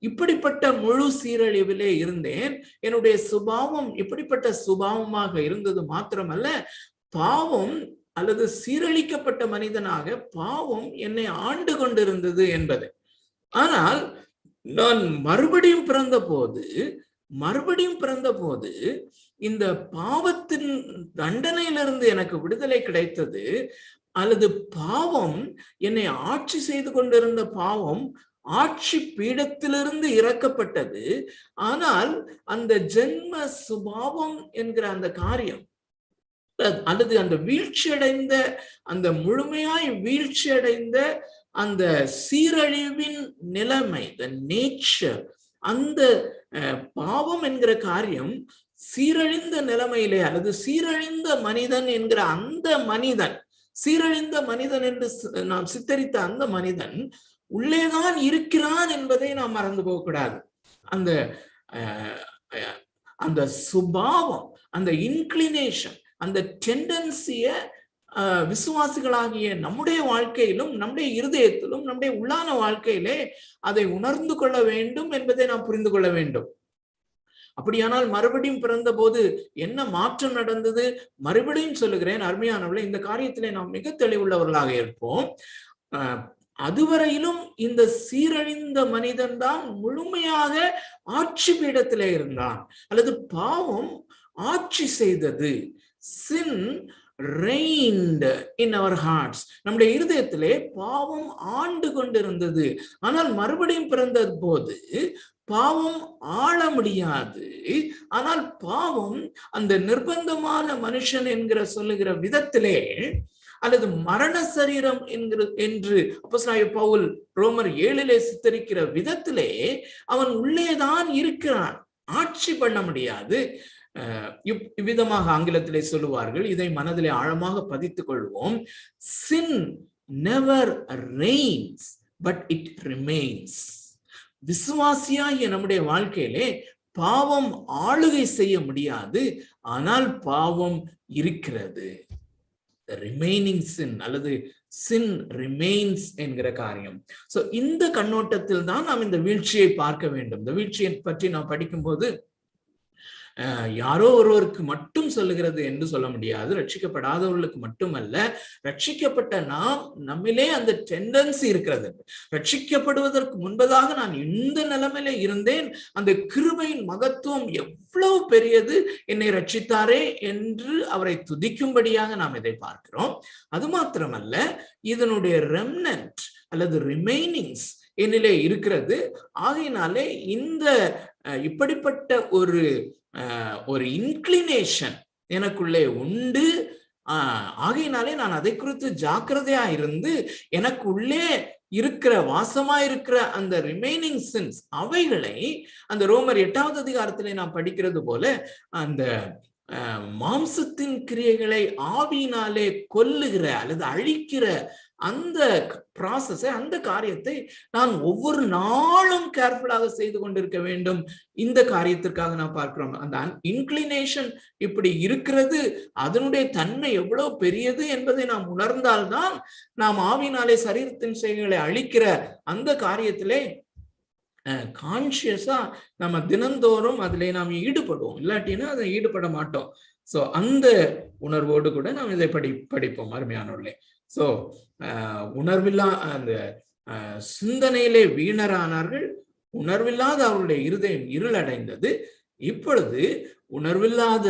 இப்படிப்பட்ட முழு சீரழிவிலே இருந்தேன். என்னுடைய சுபாவம் இப்படிப்பட்ட சுபாவமாக இருந்தது மாத்திரமல்ல, பாவம் அல்லது சீரழிக்கப்பட்ட மனிதனாக பாவம் என்னை ஆண்டு கொண்டிருந்தது என்பது. ஆனால் நான் மறுபடியும் பிறந்த போது இந்த பாவத்தின் தண்டனையிலிருந்து எனக்கு விடுதலை கிடைத்தது. அல்லது பாவம் என்னை ஆட்சி செய்து கொண்டிருந்த பாவம் ஆட்சி பீடத்திலிருந்து இறக்கப்பட்டது. ஆனால் அந்த ஜென்ம சுபாவம் என்கிற அந்த காரியம், அல்லது அந்த வீழ்ச்சியடைந்த, அந்த முழுமையாய் வீழ்ச்சியடைந்த அந்த சீரழிவின் நிலைமை, the nature, அந்த பாவம் என்கிற காரியம் சீரழிந்த நிலைமையிலே, அல்லது சீரழிந்த மனிதன் என்கிற அந்த மனிதன், சீரழிந்த மனிதன் என்று நாம் சித்தரித்த அந்த மனிதன் உள்ளேதான் இருக்கிறான் என்பதை நாம் மறந்து போகக்கூடாது. அந்த அந்த சுபாவம், அந்த இன்க்ளினேஷன், அந்த டெண்டன்சிய விசுவாசிகளாகிய நம்முடைய வாழ்க்கையிலும், நம்முடைய இருதயத்திலும், நம்முடைய உள்ளான வாழ்க்கையிலே அதை உணர்ந்து கொள்ள வேண்டும் என்பதை நாம் புரிந்து கொள்ள வேண்டும். அப்படியானால் மறுபடியும் பிறந்த போது என்ன மாற்றம் நடந்தது? மறுபடியும் சொல்லுகிறேன் அருமையானவர்களே, இந்த காரியத்திலே நாம் மிக தெளிவுள்ளவர்களாக இருப்போம். அதுவரையிலும் இந்த சீரழிந்த மனிதன் தான் முழுமையாக ஆட்சி பீடத்திலே இருந்தான், அல்லது பாவம் ஆட்சி செய்தது. Sin reigned in our hearts. நம்முடைய இருதயத்திலே பாவம் ஆண்டு கொண்டிருந்தது. ஆனால் மறுபடியும் பிறந்த போது பாவம் ஆள முடியாது. ஆனால் பாவம் அந்த நிர்பந்தமான மனுஷன் என்கிற சொல்லுகிற விதத்திலே, அல்லது மரண சரீரம் என்று அப்போஸ்தலனாகிய பவுல் ரோமர் 7 சித்தரிக்கிற விதத்திலே அவன் உள்ளேதான் இருக்கிறான், ஆட்சி பண்ண முடியாது. இவ்விதமாக ஆங்கிலத்திலே சொல்லுவார்கள், இதை மனதிலே ஆழமாக பதித்துக் கொள்வோம். Sin never reigns but it remains. விசுவாசியாகிய நம்முடைய வாழ்க்கையிலே பாவம் ஆளுகை செய்ய முடியாது, ஆனால் பாவம் இருக்கிறது. ரிமைனிங் சின் அல்லது sin remains என்கிற காரியம். சோ இந்த கண்ணோட்டத்தில் தான் நாம் இந்த வீழ்ச்சியை பார்க்க வேண்டும். இந்த வீழ்ச்சியை பற்றி நாம் படிக்கும்போது யாரோ ஒருவருக்கு மட்டும் சொல்லுகிறது என்று சொல்ல முடியாது. ரட்சிக்கப்படாதவர்களுக்கு மட்டுமல்ல, ரட்சிக்கப்பட்ட நாம், நம்மிலே அந்த டெண்டன்சி இருக்கிறது. ரட்சிக்கப்படுவதற்கு முன்பதாக நான் இந்த நிலைமையில இருந்தேன், அந்த கிருபையின் மகத்துவம் எவ்வளவு பெரியது, என்னை ரட்சித்தாரே என்று அவரை துதிக்கும்படியாக நாம் இதை பார்க்கிறோம். அது மாத்திரமல்ல, இதனுடைய ரெம்னன்ட் அல்லது ரிமைனிங்ஸ் என்னிலே இருக்கிறது. ஆகையினாலே இந்த இப்படிப்பட்ட ஒரு இன்க்ளினேஷன் எனக்குள்ளே உண்டு. ஆகையினாலே நான் அதை குறித்து ஜாக்கிரதையா இருந்து எனக்கு உள்ளே இருக்கிற வாசமா இருக்கிற அந்த ரிமைனிங் சின்ஸ், அவைகளை அந்த ரோமர் 8வது அதிகாரத்திலே நாம் படிக்கிறது போல அந்த மாம்சத்தின் கிரியைகளை ஆவியினாலே கொல்லுகிற அல்லது அழிக்கிற அந்த ப்ராசஸை, அந்த காரியத்தை நான் ஒவ்வொரு நாளும் கேர்ஃபுல்லாக செய்து கொண்டிருக்க வேண்டும். இந்த காரியத்திற்காக நான் பார்க்கிறோம். அந்த இன்க்ளினேஷன் இப்படி இருக்கிறது, அதனுடைய தன்மை எவ்வளவு பெரியது என்பதை நாம் உணர்ந்தால்தான் நாம் ஆவியினாலே சரீரத்தின் செயல்களை அழிக்கிற அந்த காரியத்திலே கான்சியஸா நம்ம தினந்தோறும் அதிலே நாம் ஈடுபடுவோம். இல்லாட்டினா அதை ஈடுபட மாட்டோம். சோ அந்த உணர்வோடு கூட நாம் இதை படிப்போம் அருமையானவர்களே. சோ உணர்வில்லா அந்த சிந்தனையிலே வீணரானார்கள், உணர்வில்லாத அவருடைய இருதயம் இருளடைந்தது. இப்பொழுது உணர்வில்லாத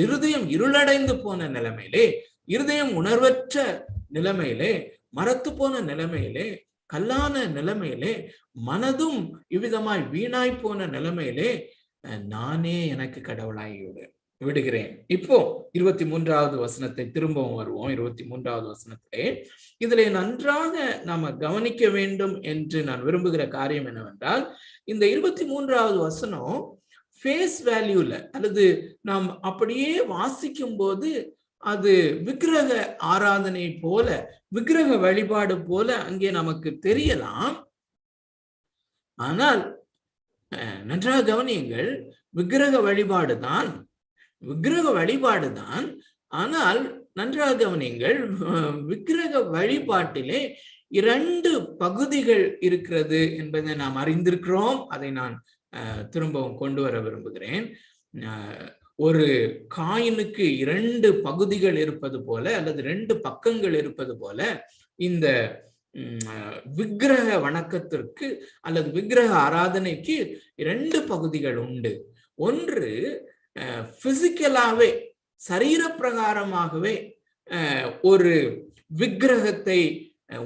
இருதயம் இருளடைந்து போன நிலைமையிலே, இருதயம் உணர்வற்ற நிலைமையிலே, மரத்து போன நிலைமையிலே, கல்லான நிலைமையிலே, மனதும் இவ்விதமாய் வீணாய் போன நிலைமையிலே நானே எனக்கு கடவுளாய் விடுகிறேன். இப்போ 23வது வசனத்தை திரும்பவும் வருவோம். 23வது வசனத்திலே இதிலே நன்றாக நாம கவனிக்க வேண்டும் என்று நான் விரும்புகிற காரியம் என்னவென்றால், இந்த 23வது வசனம் ஃபேஸ் வேல்யூல, அல்லது நாம் அப்படியே வாசிக்கும் போது அது விக்கிரக ஆராதனை போல, விக்கிரக வழிபாடு போல அங்கே நமக்கு தெரியலாம். ஆனால் நன்றாக கவனியுங்கள், விக்கிரக வழிபாடுதான், விக்கிரக வழிபாடுதான். ஆனால் நன்றாக கவனியுங்கள், விக்கிரக வழிபாட்டிலே 2 பகுதிகள் இருக்கிறது என்பதை நாம் அறிந்திருக்கிறோம். அதை நான் திரும்பவும் கொண்டு வர விரும்புகிறேன். ஒரு காயினுக்கு 2 பகுதிகள் இருப்பது போல, அல்லது 2 பக்கங்கள் இருப்பது போல, இந்த விக்கிரக வணக்கத்திற்கு அல்லது விக்கிரக ஆராதனைக்கு 2 பகுதிகள் உண்டு. ஒன்று பிசிக்கலாவே, சரீர பிரகாரமாகவே ஒரு விக்கிரகத்தை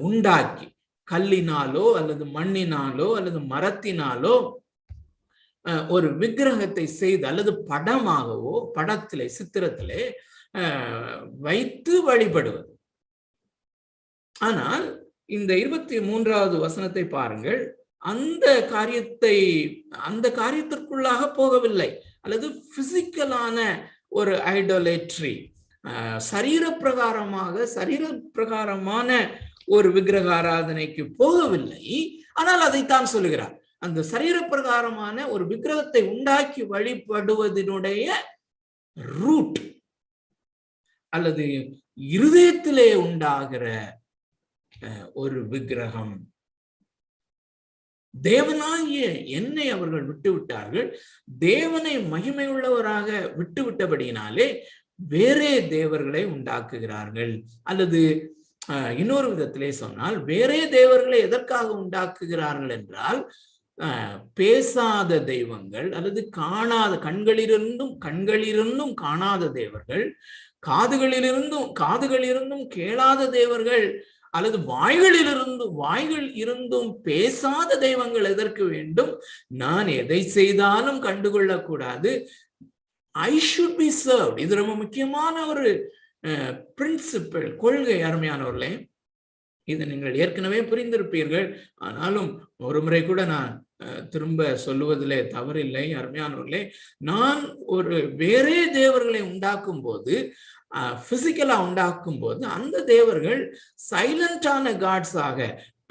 உண்டாக்கி, கல்லினாலோ அல்லது மண்ணினாலோ அல்லது மரத்தினாலோ ஒரு விக்கிரகத்தை செய்து, அல்லது படமாகவோ, படத்திலே, சித்திரத்திலே வைத்து வழிபடுவது. ஆனால் இந்த 23வது வசனத்தை பாருங்கள், அந்த காரியத்திற்குள்ளாக போகவில்லை, அல்லது பிசிக்கலான ஒரு ஐடோலேட்ரி, சரீர பிரகாரமான ஒரு விக்கிரக ஆராதனைக்கு போகவில்லை. ஆனால் அதைத்தான் சொல்லுகிறார், அந்த சரீர பிரகாரமான ஒரு விக்கிரகத்தை உண்டாக்கி வழிபடுவதனுடைய ரூட், அல்லது இருதயத்திலே உண்டாகிற ஒரு விக்கிரகம். தேவனாகிய என்னை அவர்கள் விட்டுவிட்டார்கள், தேவனை மகிமையுள்ளவராக விட்டுவிட்டபடியினாலே வேறே தேவர்களை உண்டாக்குகிறார்கள். அல்லது இன்னொரு விதத்திலே சொன்னால், வேறே தேவர்களை எதற்காக உண்டாக்குகிறார்கள் என்றால், பேசாத தெய்வங்கள், அல்லது கண்களிலிருந்தும் காணாத தேவர்கள், காதுகளிலிருந்தும் கேளாத தேவர்கள், அல்லது வாய்கள் இருந்தும் பேசாத தெய்வங்கள் எதற்கு வேண்டும்? நான் எதை செய்தாலும் கண்டுகொள்ளக்கூடாது. I should be served. இது ரொம்ப முக்கியமான ஒரு பிரின்சிபிள், கொள்கை அருமையானவர்களே. இதை நீங்கள் ஏற்கனவே புரிந்திருப்பீர்கள். ஆனாலும் ஒரு முறை கூட நான் திரும்ப சொல்லுவதிலே தவறில்லை அருமையானவர்களே. நான் ஒரு வேறே தேவர்களை உண்டாக்கும் போது, பிசிக்கலா உண்டாக்கும் போது, அந்த தேவர்கள் சைலண்டான காட்ஸாக,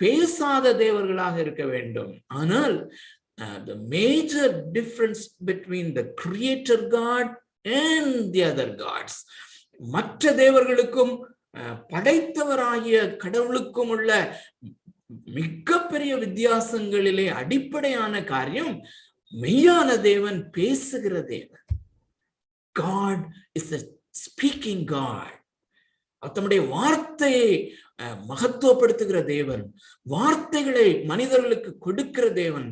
பேசாத தேவர்களாக இருக்க வேண்டும். ஆனால் the major difference between the creator God and the other gods, மற்ற தேவர்களுக்கும் படைத்தவராகிய கடவுளுக்கும் உள்ள மிகப்பெரிய வித்தியாசங்களிலே அடிப்படையான காரியம், மெய்யான தேவன் பேசுகிற தேவன். God is a speaking God. தம்முடைய வார்த்தையை மகத்துவப்படுத்துகிற தேவன், வார்த்தைகளை மனிதர்களுக்கு கொடுக்கிற தேவன்,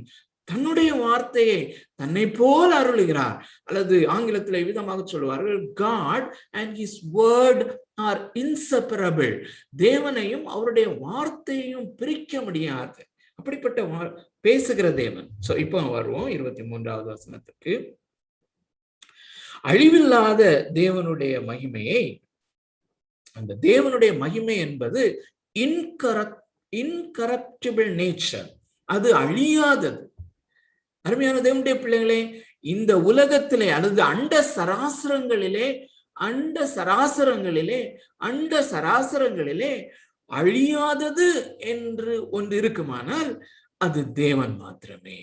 தன்னுடைய வார்த்தையை தன்னை போல் அருளுகிறார். அல்லது ஆங்கிலத்தில் விதமாக சொல்லுவார்கள், God and his word are inseparable. தேவனையும் அவருடைய வார்த்தையையும் பிரிக்க முடியாது. அப்படிப்பட்ட பேசுகிற தேவன். சோ இப்போ வருவோம் 23வது வசனத்துக்கு. அழிவில்லாத தேவனுடைய மகிமையை, அந்த தேவனுடைய மகிமை என்பது இன்கரப்டிபிள் நேச்சர், அது அழியாதது. அருமையான தேவனுடைய பிள்ளைகளே, இந்த உலகத்திலே அல்லது அண்ட சராசரங்களிலே அழியாதது என்று ஒன்று இருக்குமானால் அது தேவன் மாத்திரமே.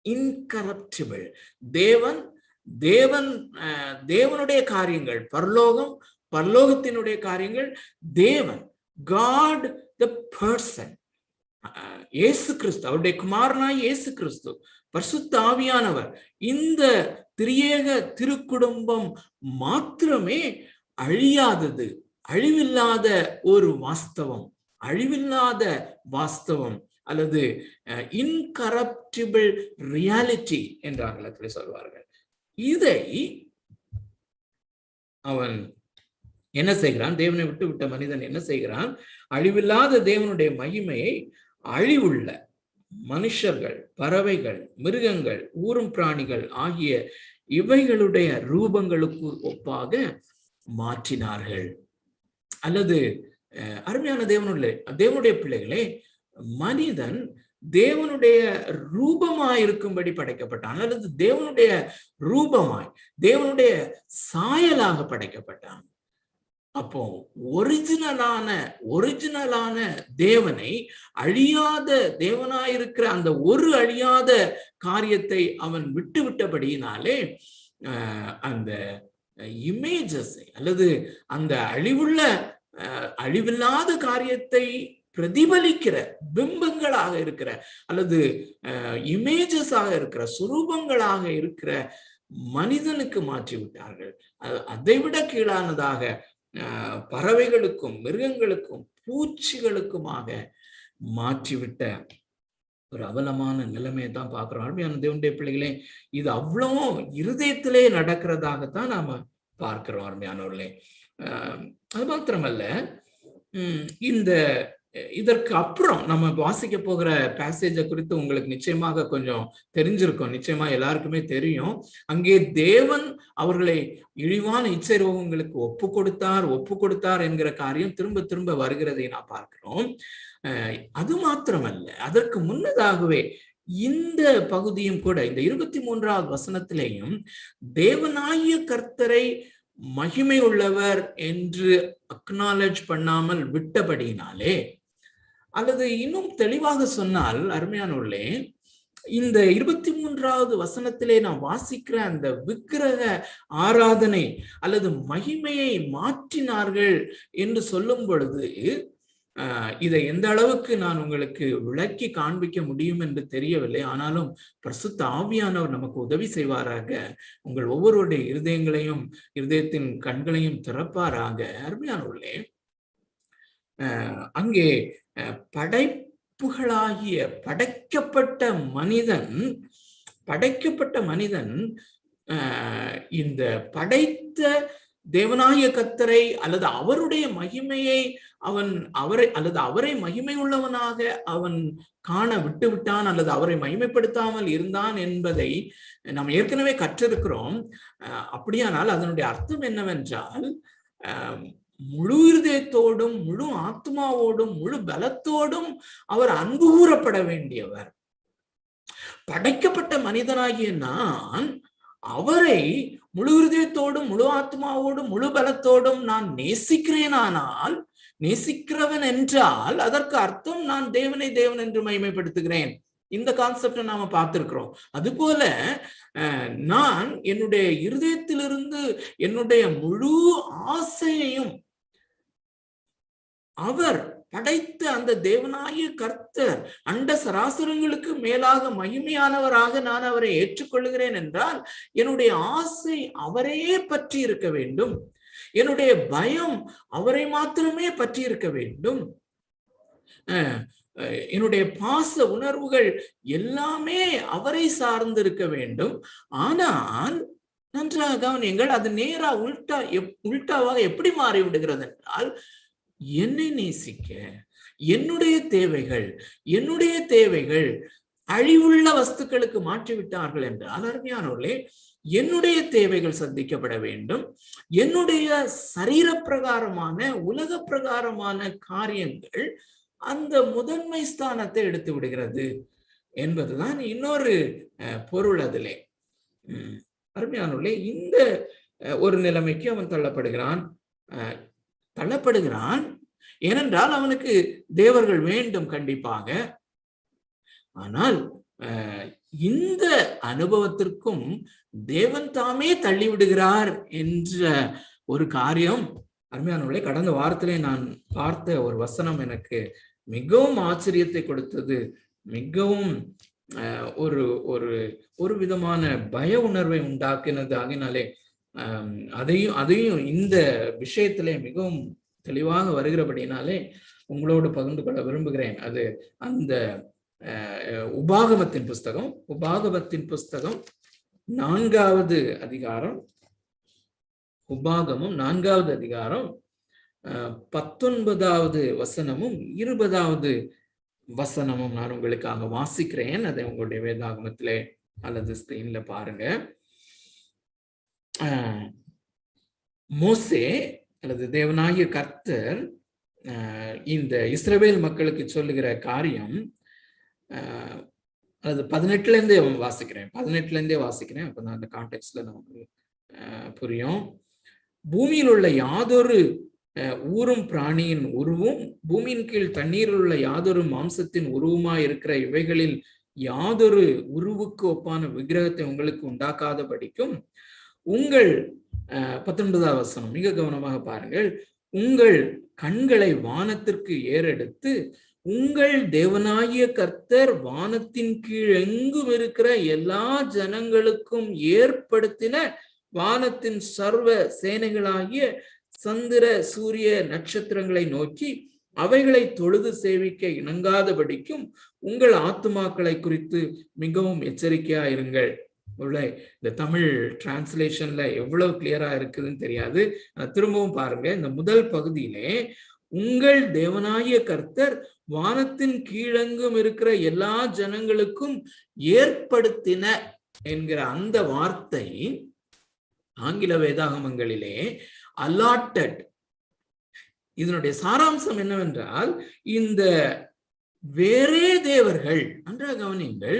இன்கரப்டிபிள் தேவன், தேவன் தேவனுடைய காரியங்கள், பரலோகம், பரலோகத்தினுடைய காரியங்கள், தேவன், காட் த பர்சன், இயேசு கிறிஸ்து, அவருடைய குமாரனாய் இயேசு கிறிஸ்து, பரிசுத்த ஆவியானவர், இந்த திரியேக திருக்குடும்பம் மாத்திரமே அழியாதது, அழிவில்லாத ஒரு வாஸ்தவம், அழிவில்லாத வாஸ்தவம் அல்லது இன்கரப்டிபிள் ரியாலிட்டி என்று ஆங்கிலத்தில் சொல்வார்கள். இதை அவன் என்ன செய்கிறான்? தேவனை விட்டு விட்ட மனிதன் என்ன செய்கிறான்? அழிவில்லாத தேவனுடைய மகிமையை அழிவுள்ள மனுஷர்கள், பறவைகள், மிருகங்கள், ஊரும் பிராணிகள் ஆகிய இவைகளுடைய ரூபங்களுக்கு ஒப்பாக மாற்றினார்கள். அல்லது அருமையான தேவனுடைய பிள்ளைகளே, மனிதன் தேவனுடைய ரூபமாய் இருக்கும்படி படைக்கப்பட்டான், அல்லது தேவனுடைய ரூபமாய், தேவனுடைய சாயலாக படைக்கப்பட்டான். அப்போ ஒரிஜினலான தேவனை, அழியாத தேவனாயிருக்கிற அந்த ஒரு அழியாத காரியத்தை அவன் விட்டபடியினாலே அந்த இமேஜஸ் அல்லது அந்த அழிவில்லாத காரியத்தை பிரதிபலிக்கிற பிம்பங்களாக இருக்கிற அல்லது இமேஜஸாக இருக்கிற சுரூபங்களாக இருக்கிற மனிதனுக்கு மாற்றி விட்டார்கள். அதை விட கீழானதாக பறவைகளுக்கும் மிருகங்களுக்கும் பூச்சிகளுக்குமாக மாற்றிவிட்ட ஒரு அவலமான நிலைமையை தான் பார்க்கிறோம். அருமையான தேவனுடைய பிள்ளைகளே, இது அவ்வளோ இருதயத்திலே நடக்கிறதாகத்தான் நாம பார்க்கிறோம். அருமையானவர்களே, அது மாத்திரமல்ல, இதற்கு அப்புறம் நம்ம வாசிக்க போகிற பேசேஜை குறித்து உங்களுக்கு நிச்சயமாக கொஞ்சம் தெரிஞ்சிருக்கும், நிச்சயமா எல்லாருக்குமே தெரியும். அங்கே தேவன் அவர்களை இழிவான இச்சைரோகங்களுக்கு ஒப்பு கொடுத்தார் என்கிற காரியம் திரும்ப திரும்ப வருகிறதை நான் பார்க்கிறோம். அது மாத்திரமல்ல, அதற்கு முன்னதாகவே இந்த பகுதியும் கூட, இந்த 23வது வசனத்திலேயும் தேவனாகிய கர்த்தரை மகிமை உள்ளவர் என்று அக்னாலஜ் பண்ணாமல் விட்டபடியினாலே, அல்லது இன்னும் தெளிவாக சொன்னால் அருமையானவர்களே, இந்த 23வது வசனத்திலே நாம் வாசிக்கிற அந்த விக்கிரக ஆராதனை அல்லது மகிமையை மாற்றினார்கள் என்று சொல்லும் பொழுது, இதை எந்த அளவுக்கு நான் உங்களுக்கு விளக்கி காண்பிக்க முடியும் என்று தெரியவில்லை. ஆனாலும் பரிசுத்த ஆவியானவர் நமக்கு உதவி செய்வாராக, உங்கள் ஒவ்வொருவருடைய இருதயத்தின் கண்களையும் திறப்பாராக. அருமையானவர்களே, அங்கே படைப்புகளாகிய படைக்கப்பட்ட மனிதன் இந்த படைத்த தேவனாகிய கர்த்தரை அல்லது அவருடைய மகிமையை அவரை மகிமை உள்ளவனாக அவன் காண விட்டான் அல்லது அவரை மகிமைப்படுத்தாமல் இருந்தான் என்பதை நாம் ஏற்கனவே கற்றிருக்கிறோம். அப்படியானால் அதனுடைய அர்த்தம் என்னவென்றால், முழு இருதயத்தோடும் முழு ஆத்மாவோடும் முழு பலத்தோடும் அவர் அன்பு கூறப்பட வேண்டியவர். படைக்கப்பட்ட மனிதனாகிய நான் அவரை முழு இருதயத்தோடும் முழு ஆத்மாவோடும் முழு பலத்தோடும் நான் நேசிக்கிறவன் என்றால் அதற்கு அர்த்தம் நான் தேவனை தேவன் என்று மகிமைப்படுத்துகிறேன். இந்த கான்செப்டை நாம பார்த்திருக்கிறோம். அதுபோல நான் என்னுடைய இருதயத்திலிருந்து என்னுடைய முழு ஆசையையும் அவர் படைத்த அந்த தேவனாகிய கர்த்தர் அண்ட சராசரங்களுக்கு மேலாக மகிமையானவராக நான் அவரை ஏற்றுக்கொள்கிறேன் என்றால் என்னுடைய ஆசை அவரையே பற்றி இருக்க வேண்டும், என்னுடைய பயம் அவரை மாத்திரமே பற்றி இருக்க வேண்டும், என்னுடைய பாச உணர்வுகள் எல்லாமே அவரை சார்ந்து இருக்க வேண்டும். ஆனால் நன்றாக கவனியுங்கள், அது நேரா உல்டாவாக எப்படி மாறிவிடுகிறது என்றால், என்னை நேசிக்க என்னுடைய தேவைகள் அழிவுள்ள வஸ்துக்களுக்கு மாற்றிவிட்டார்கள் என்றால், அருமையானவர்களே, என்னுடைய தேவைகள் சந்திக்கப்பட வேண்டும், என்னுடைய சரீர பிரகாரமான உலக பிரகாரமான காரியங்கள் அந்த முதன்மை ஸ்தானத்தை எடுத்து விடுகிறது என்பதுதான் இன்னொரு பொருள். அதிலே அருமையானவர்களே, இந்த ஒரு நிலைமைக்கு அவன் தள்ளப்படுகிறான். ஏனென்றால் அவனுக்கு தேவர்கள் வேண்டும் கண்டிப்பாக. ஆனால் இந்த அனுபவத்திற்கும் தேவன் தாமே தள்ளிவிடுகிறார் என்ற ஒரு காரியம் அருமையானவர்களே, கடந்த வாரத்திலே நான் பார்த்த ஒரு வசனம் எனக்கு மிகவும் ஆச்சரியத்தை கொடுத்தது. மிகவும் ஒரு ஒரு ஒரு விதமான பய உணர்வை உண்டாக்கினது. ஆகினாலே அதையும் இந்த விஷயத்திலே மிகவும் தெளிவாக வருகிறபடினாலே உங்களோடு பகிர்ந்து கொள்ள விரும்புகிறேன். அது அந்த உபாகமத்தின் புஸ்தகம் 4வது அதிகாரம், உபாகமம் 4வது அதிகாரம் 19வது வசனமும் 20வது வசனமும் நான் உங்களுக்காக வாசிக்கிறேன். அதை உங்களுடைய வேதாகமத்திலே அல்லது ஸ்கிரீன்ல பாருங்க. மோசே அல்லது தேவனாகிய கர்த்தர் இந்த இஸ்ரவேல் மக்களுக்கு சொல்லுகிற காரியம், அது 18ல இருந்தே வாசிக்கிறேன். அப்பதான் அந்த கான்டெக்ட்ல நமக்கு புரியும். பூமியில் உள்ள யாதொரு ஊரும் பிராணியின் உருவும், பூமியின் கீழ் தண்ணீரில் உள்ள யாதொரு மாம்சத்தின் உருவுமாய் இருக்கிற இவைகளில் யாதொரு உருவுக்கு ஒப்பான விக்கிரகத்தை உங்களுக்கு உண்டாக்காதபடிக்கும் உங்கள் 19வது வசனம் மிக கவனமாக பாருங்கள். உங்கள் கண்களை வானத்திற்கு ஏறெடுத்து உங்கள் தேவனாகிய கர்த்தர் வானத்தின் கீழ் எங்கும் இருக்கிற எல்லா ஜனங்களுக்கும் ஏற்படுத்தின வானத்தின் சர்வ சேனைகளாகிய சந்திர சூரிய நட்சத்திரங்களை நோக்கி அவைகளை தொழுது சேவிக்க இணங்காதபடிக்கும் உங்கள் ஆத்துமாக்களை குறித்து மிகவும் எச்சரிக்கையா இருங்கள். இந்த தமிழ் டிரான்ஸ்லேஷன்ல எவ்வளவு கிளியரா இருக்குதுன்னு தெரியாது. திரும்பவும் பாருங்க. இந்த முதல் பகுதியிலே உங்கள் தேவனாகிய கர்த்தர் வானத்தின் கீழெங்கும் இருக்கிற எல்லா ஜனங்களுக்கும் ஏற்படுத்தின என்கிற அந்த வார்த்தை ஆங்கில வேதாகமங்களிலே allotted. இதனுடைய சாராம்சம் என்னவென்றால், இந்த வேறே தேவர்கள், நன்றாக கவனியுங்கள்,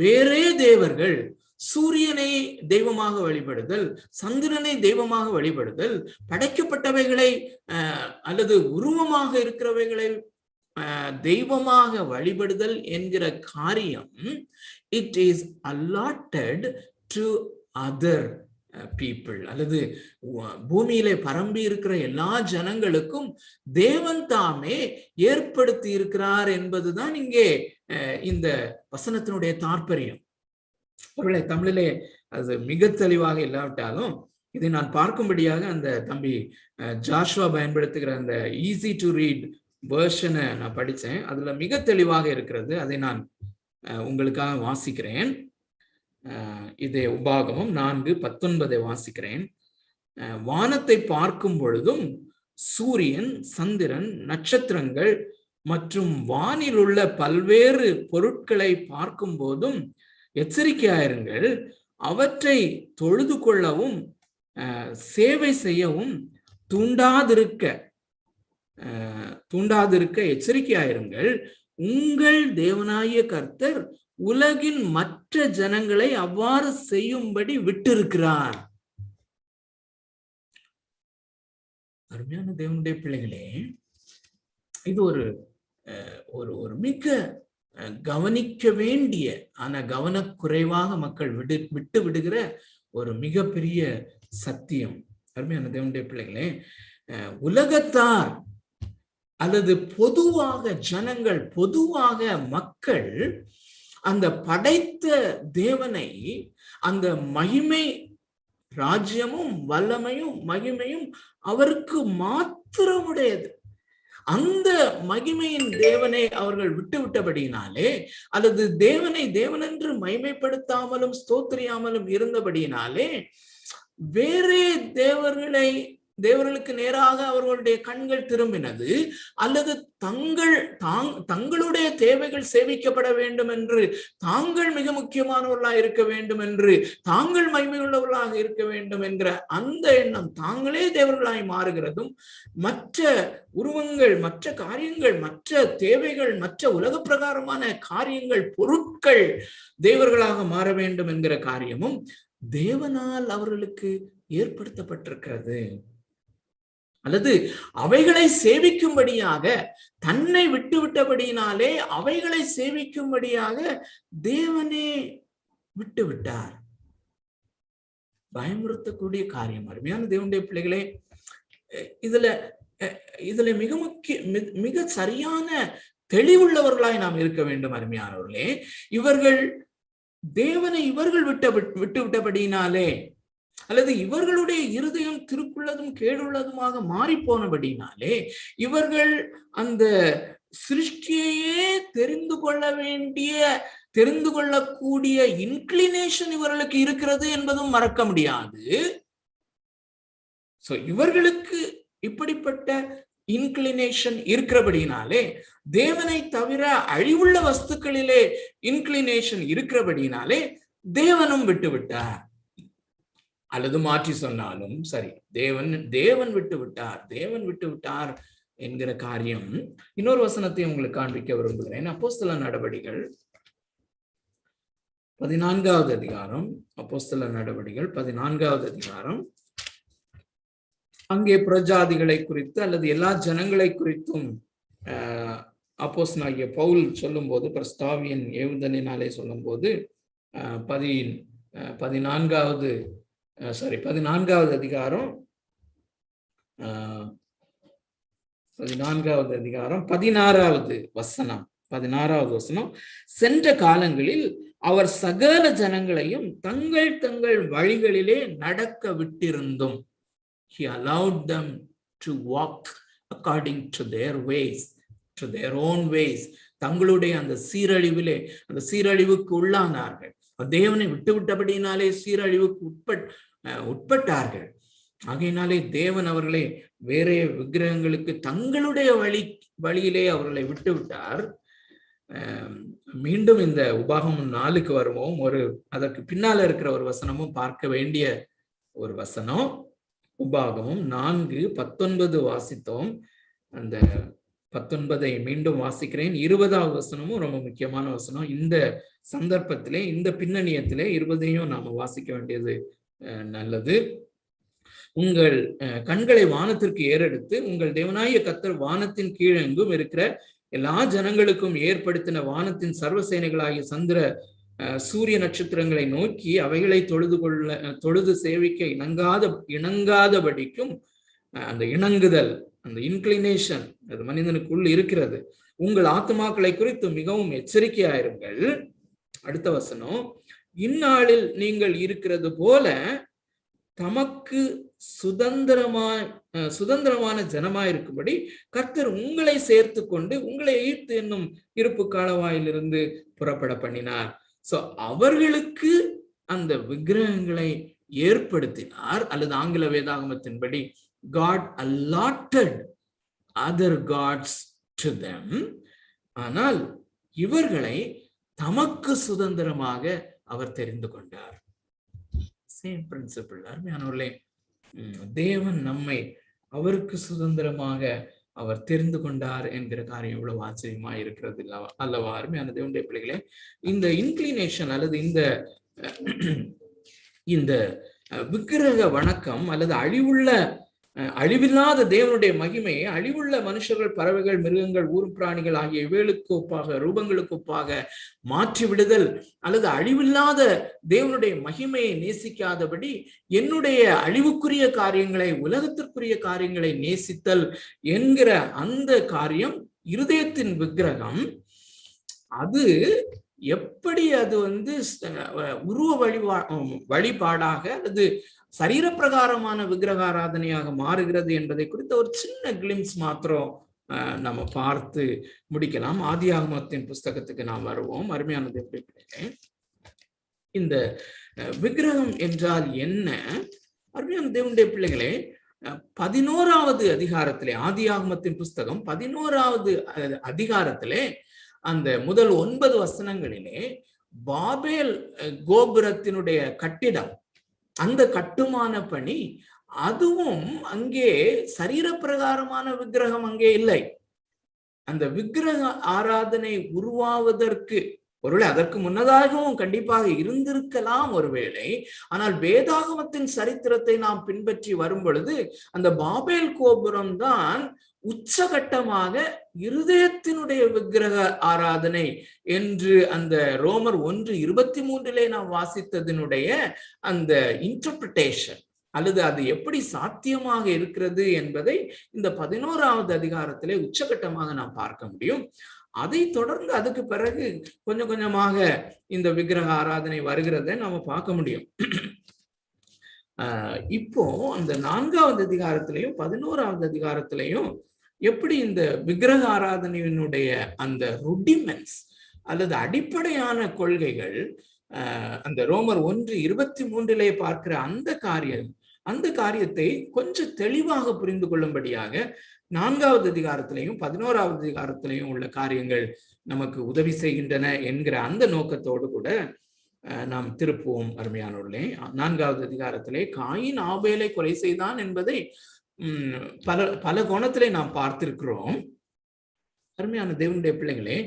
வேறே தேவர்கள், சூரியனை தெய்வமாக வழிபடுதல், சந்திரனை தெய்வமாக வழிபடுதல், படைக்கப்பட்டவைகளை அல்லது உருவமாக இருக்கிறவைகளை தெய்வமாக வழிபடுதல் என்கிற காரியம், it is allotted to other people, அல்லது பூமியிலே பரம்பி இருக்கிற எல்லா ஜனங்களுக்கும் தேவன் தாமே ஏற்படுத்தி இருக்கிறார் என்பதுதான் இங்கே இந்த வசனத்தினுடைய தாற்பயம். ஒருவேளை தமிழிலே அது மிக தெளிவாக இல்லாவிட்டாலும் இதை நான் பார்க்கும்படியாக அந்த தம்பி ஜாஷுவா பயன்படுத்துகிற அந்த ஈஸி டு ரீட் வெர்ஷனை நான் படித்தேன். அதுல மிக தெளிவாக இருக்கிறது. அதை நான் உங்களுக்காக வாசிக்கிறேன். இதே உபாகமம் 4:19 வாசிக்கிறேன். வானத்தை பார்க்கும் பொழுதும் சூரியன், சந்திரன், நட்சத்திரங்கள் மற்றும் வானில் உள்ள பல்வேறு பொருட்களை பார்க்கும் போதும் எச்சரிக்கையாயிருங்கள். அவற்றை தொழுது கொள்ளவும் சேவை செய்யவும் தூண்டாதிருக்க எச்சரிக்கையாயிருங்கள். உங்கள் தேவனாகிய கர்த்தர் உலகின் மற்ற ஜனங்களை அவ்வாறு செய்யும்படி விட்டிருக்கிறார். அருமையான தேவனுடைய பிள்ளைகளே, இது ஒரு மிக கவனிக்க வேண்டிய, ஆனா கவனக்குறைவாக மக்கள் விட்டு விடுகிற ஒரு மிகப்பெரிய சத்தியம். அருமையான தேவனுடைய பிள்ளைகளே, உலகத்தார் அல்லது பொதுவாக ஜனங்கள், பொதுவாக மக்கள் அந்த படைத்த தேவனை, அந்த மகிமை, ராஜ்யமும் வல்லமையும் மகிமையும் அவருக்கு மாத்திரமுடையது, அந்த மகிமையின் தேவனை அவர்கள் விட்டுவிட்டபடியினாலே, அல்லது தேவனை தேவனென்று மகிமைப்படுத்தாமலும் ஸ்தோத்திரியாமலும் இருந்தபடியினாலே, வேறே தேவர்களுக்கு நேராக அவர்களுடைய கண்கள் திரும்பினது, அல்லது தங்களுடைய தேவைகள் சேவிக்கப்பட வேண்டும் என்று, தாங்கள் மிக முக்கியமானவர்களாக இருக்க வேண்டும் என்று, தாங்கள் மகிமையுள்ளவர்களாக இருக்க வேண்டும் என்கிற அந்த எண்ணம் தாங்களே தேவர்களாய் மாறுகிறதும், மற்ற உருவங்கள், மற்ற காரியங்கள், மற்ற தேவைகள், மற்ற உலக பிரகாரமான காரியங்கள், பொருட்கள் தேவர்களாக மாற வேண்டும் என்கிற காரியமும் தேவனால் அவர்களுக்கு ஏற்படுத்தப்பட்டிருக்கிறது. அல்லது அவைகளை சேவிக்கும்படியாக தன்னை விட்டுவிட்டபடியினாலே அவைகளை சேவிக்கும்படியாக தேவனே விட்டுவிட்டார். பயமுறுத்தக்கூடிய காரியம். அருமையான தேவனுடைய பிள்ளைகளே, இதுல மிக சரியான தெளிவுள்ளவர்களாய் நாம் இருக்க வேண்டும். அருமையானவர்களே, தேவனை இவர்கள் விட்டுவிட்டபடியினாலே அல்லது இவர்களுடைய இருதயம் திருக்குள்ளதும் கேடுள்ளதுமாக மாறி போனபடினாலே இவர்கள் அந்த சிருஷ்டியையே தெரிந்து கொள்ளக்கூடிய இன்க்ளினேஷன் இவர்களுக்கு இருக்கிறது என்பதும் மறக்க முடியாது. சோ இவர்களுக்கு இப்படிப்பட்ட இன்க்ளினேஷன் இருக்கிறபடினாலே, தேவனை தவிர அழிவுள்ள வஸ்துக்களிலே இன்க்ளினேஷன் இருக்கிறபடினாலே தேவனும் விட்டுவிட்டார். அல்லது மாற்றி சொன்னாலும் சரி, தேவன் விட்டுவிட்டார் என்கிற காரியம். இன்னொரு வசனத்தை உங்களுக்கு காண்பிக்க விரும்புகிறேன். அப்போஸ்தலர் நடவடிக்கைகள் 14வது அதிகாரம். அப்போஸ்தலர் நடவடிக்கைகள் 14வது அதிகாரம். அங்கே புறஜாதிகளை குறித்து அல்லது எல்லா ஜனங்களை குறித்தும் அப்போஸ்தலனாகிய பவுல் சொல்லும் போது, பிரஸ்தாவியன் ஏவுதலினாலே சொல்லும் போது 14வது அதிகாரம் 16வது வசனம், சென்ற காலங்களில் அவர் சகல ஜனங்களையும் தங்கள் வழிகளிலே நடக்க விட்டிருந்தும், he allowed them to walk according to their ways, to their own ways. தங்களுடைய அந்த சீரழிவுக்கு உள்ளானார்கள். தேவனை விட்டுவிட்டபடினாலே சீரழிவுக்கு உட்பட்டார்கள். ஆகையினாலே தேவன் அவர்களை வேற விக்கிரகங்களுக்கு தங்களுடைய வழியிலே அவர்களை விட்டுவிட்டார். மீண்டும் இந்த உபாகமம் 4க்கு வருவோம். அதற்கு பின்னால இருக்கிற ஒரு வசனமும் பார்க்க வேண்டிய ஒரு வசனம். உபாகமம் 4:19 வாசித்தோம். அந்த 19ஐ மீண்டும் வாசிக்கிறேன். 20வது வசனமும் ரொம்ப முக்கியமான வசனம். இந்த சந்தர்ப்பத்திலே, இந்த பின்னணியத்திலே 20ஐயும் நாம வாசிக்க வேண்டியது நல்லது. உங்கள் கண்களை வானத்திற்கு ஏறெடுத்து உங்கள் தேவனாகிய கர்த்தர் வானத்தின் கீழெங்கும் இருக்கிற எல்லா ஜனங்களுக்கும் ஏற்படுத்தின வானத்தின் சர்வசேனைகளாகிய சந்திர சூரிய நட்சத்திரங்களை நோக்கி அவைகளை தொழுது சேவிக்க இணங்காதபடிக்கும், அந்த இணங்குதல், அந்த இன்க்ளினேஷன் அது மனிதனுக்குள் இருக்கிறது. உங்கள் ஆத்துமாக்களை குறித்து மிகவும் எச்சரிக்கையாயிருங்கள். அடுத்த வசனம், இந்நாளில் நீங்கள் இருக்கிறது போல தமக்கு சுதந்திரமான ஜனமாயிருக்கும்படி கர்த்தர் உங்களை சேர்த்து கொண்டு உங்களை எகிப்து என்னும் இருப்பு காலவாயிலிருந்து புறப்பட பண்ணினார். சோ அவர்களுக்கு அந்த விக்கிரகங்களை ஏற்படுத்தினார். அல்லது ஆங்கில வேதாகமத்தின்படி God allotted other gods to them. ஆனால் இவர்களை தமக்கு சுதந்திரமாக அவர் தெரிந்து கொண்டார். Same principle. அருமையானவர்களே, தேவன் நம்மை அவருக்கு சுதந்திரமாக அவர் தெரிந்து கொண்டார் என்கிற காரியம் எவ்வளவு ஆச்சரியமா இருக்கிறது அல்லவா? அருமையான தேவனுடைய பிள்ளைகளே, இந்த இன்க்ளினேஷன் அல்லது இந்த விக்கிரக வணக்கம் அல்லது அழிவில்லாத தேவனுடைய மகிமையை அழிவுள்ள மனுஷர்கள், பறவைகள், மிருகங்கள், ஊரும் பிராணிகள் ஆகிய இவைகளுக்கு ஒப்பாக, ரூபங்களுக்கு ஒப்பாக மாற்றி விடுதல் அல்லது அழிவில்லாத தேவனுடைய மகிமையை நேசிக்காதபடி என்னுடைய அழிவுக்குரிய காரியங்களை, உலகத்திற்குரிய காரியங்களை நேசித்தல் என்கிற அந்த காரியம், இருதயத்தின் விக்கிரகம், அது எப்படி அது உருவ வழிபாடாக அல்லது சரீர பிரகாரமான விக்கிரக ஆராதனையாக மாறுகிறது என்பதை குறித்த ஒரு சின்ன கிளிம்ஸ் மாத்திரம் நம்ம பார்த்து முடிக்கலாம். ஆதியாகமத்தின் புஸ்தகத்துக்கு நாம் வருவோம். அருமையானது எப்படி, இந்த விக்கிரகம் என்றால் என்ன? அருமையான தேவனுடைய பிள்ளைகளே, 11வது அதிகாரத்திலே, ஆதியாகமத்தின் புஸ்தகம் 11வது அதிகாரத்திலே அந்த முதல் 9 வசனங்களிலே பாபேல் கோபுரத்தினுடைய கட்டிடம், அந்த கட்டுமான பணி, அதுவும் அங்கே சரீர பிரகாரமான விக்கிரகம் அங்கே இல்லை. அந்த விக்கிரக ஆராதனை உருவாவதற்கு ஒருவேளை அதற்கு முன்னதாகவும் கண்டிப்பாக இருந்திருக்கலாம் ஒருவேளை. ஆனால் வேதாகமத்தின் சரித்திரத்தை நாம் பின்பற்றி வரும் பொழுது அந்த பாபேல் கோபுரம் தான் உச்சகட்டமாக இருதயத்தினுடைய விக்கிரக ஆராதனை என்று அந்த ரோமர் 1:23 நாம் வாசித்ததனுடைய அந்த இன்டர்பிரிட்டேஷன் அல்லது அது எப்படி சாத்தியமாக இருக்கிறது என்பதை இந்த 11வது அதிகாரத்திலே உச்சகட்டமாக நாம் பார்க்க முடியும். அதை தொடர்ந்து அதுக்கு பிறகு கொஞ்சம் கொஞ்சமாக இந்த விக்கிரக ஆராதனை வருகிறதை நாம பார்க்க முடியும். இப்போ அந்த 4வது அதிகாரத்திலையும் 11வது அதிகாரத்திலையும் எப்படி இந்த விக்கிரக ஆராதனையினுடைய அந்த ருடிமெண்ட்ஸ் அல்லது அடிப்படையான கொள்கைகள் அந்த ரோமர் 1:23 பார்க்கிற அந்த காரியத்தை கொஞ்சம் தெளிவாக புரிந்து கொள்ளும்படியாக 4வது அதிகாரத்திலையும் 11வது அதிகாரத்திலையும் உள்ள காரியங்கள் நமக்கு உதவி செய்கின்றன என்கிற அந்த நோக்கத்தோடு கூட நாம் திருப்புவோம். அருமையானவர்களே, 4வது அதிகாரத்திலே காயின் ஆபேலை கொலை செய்தான் என்பதை பல கோணத்திலே நாம் பார்த்திருக்கிறோம். அருமையான தேவனுடைய பிள்ளைகளே,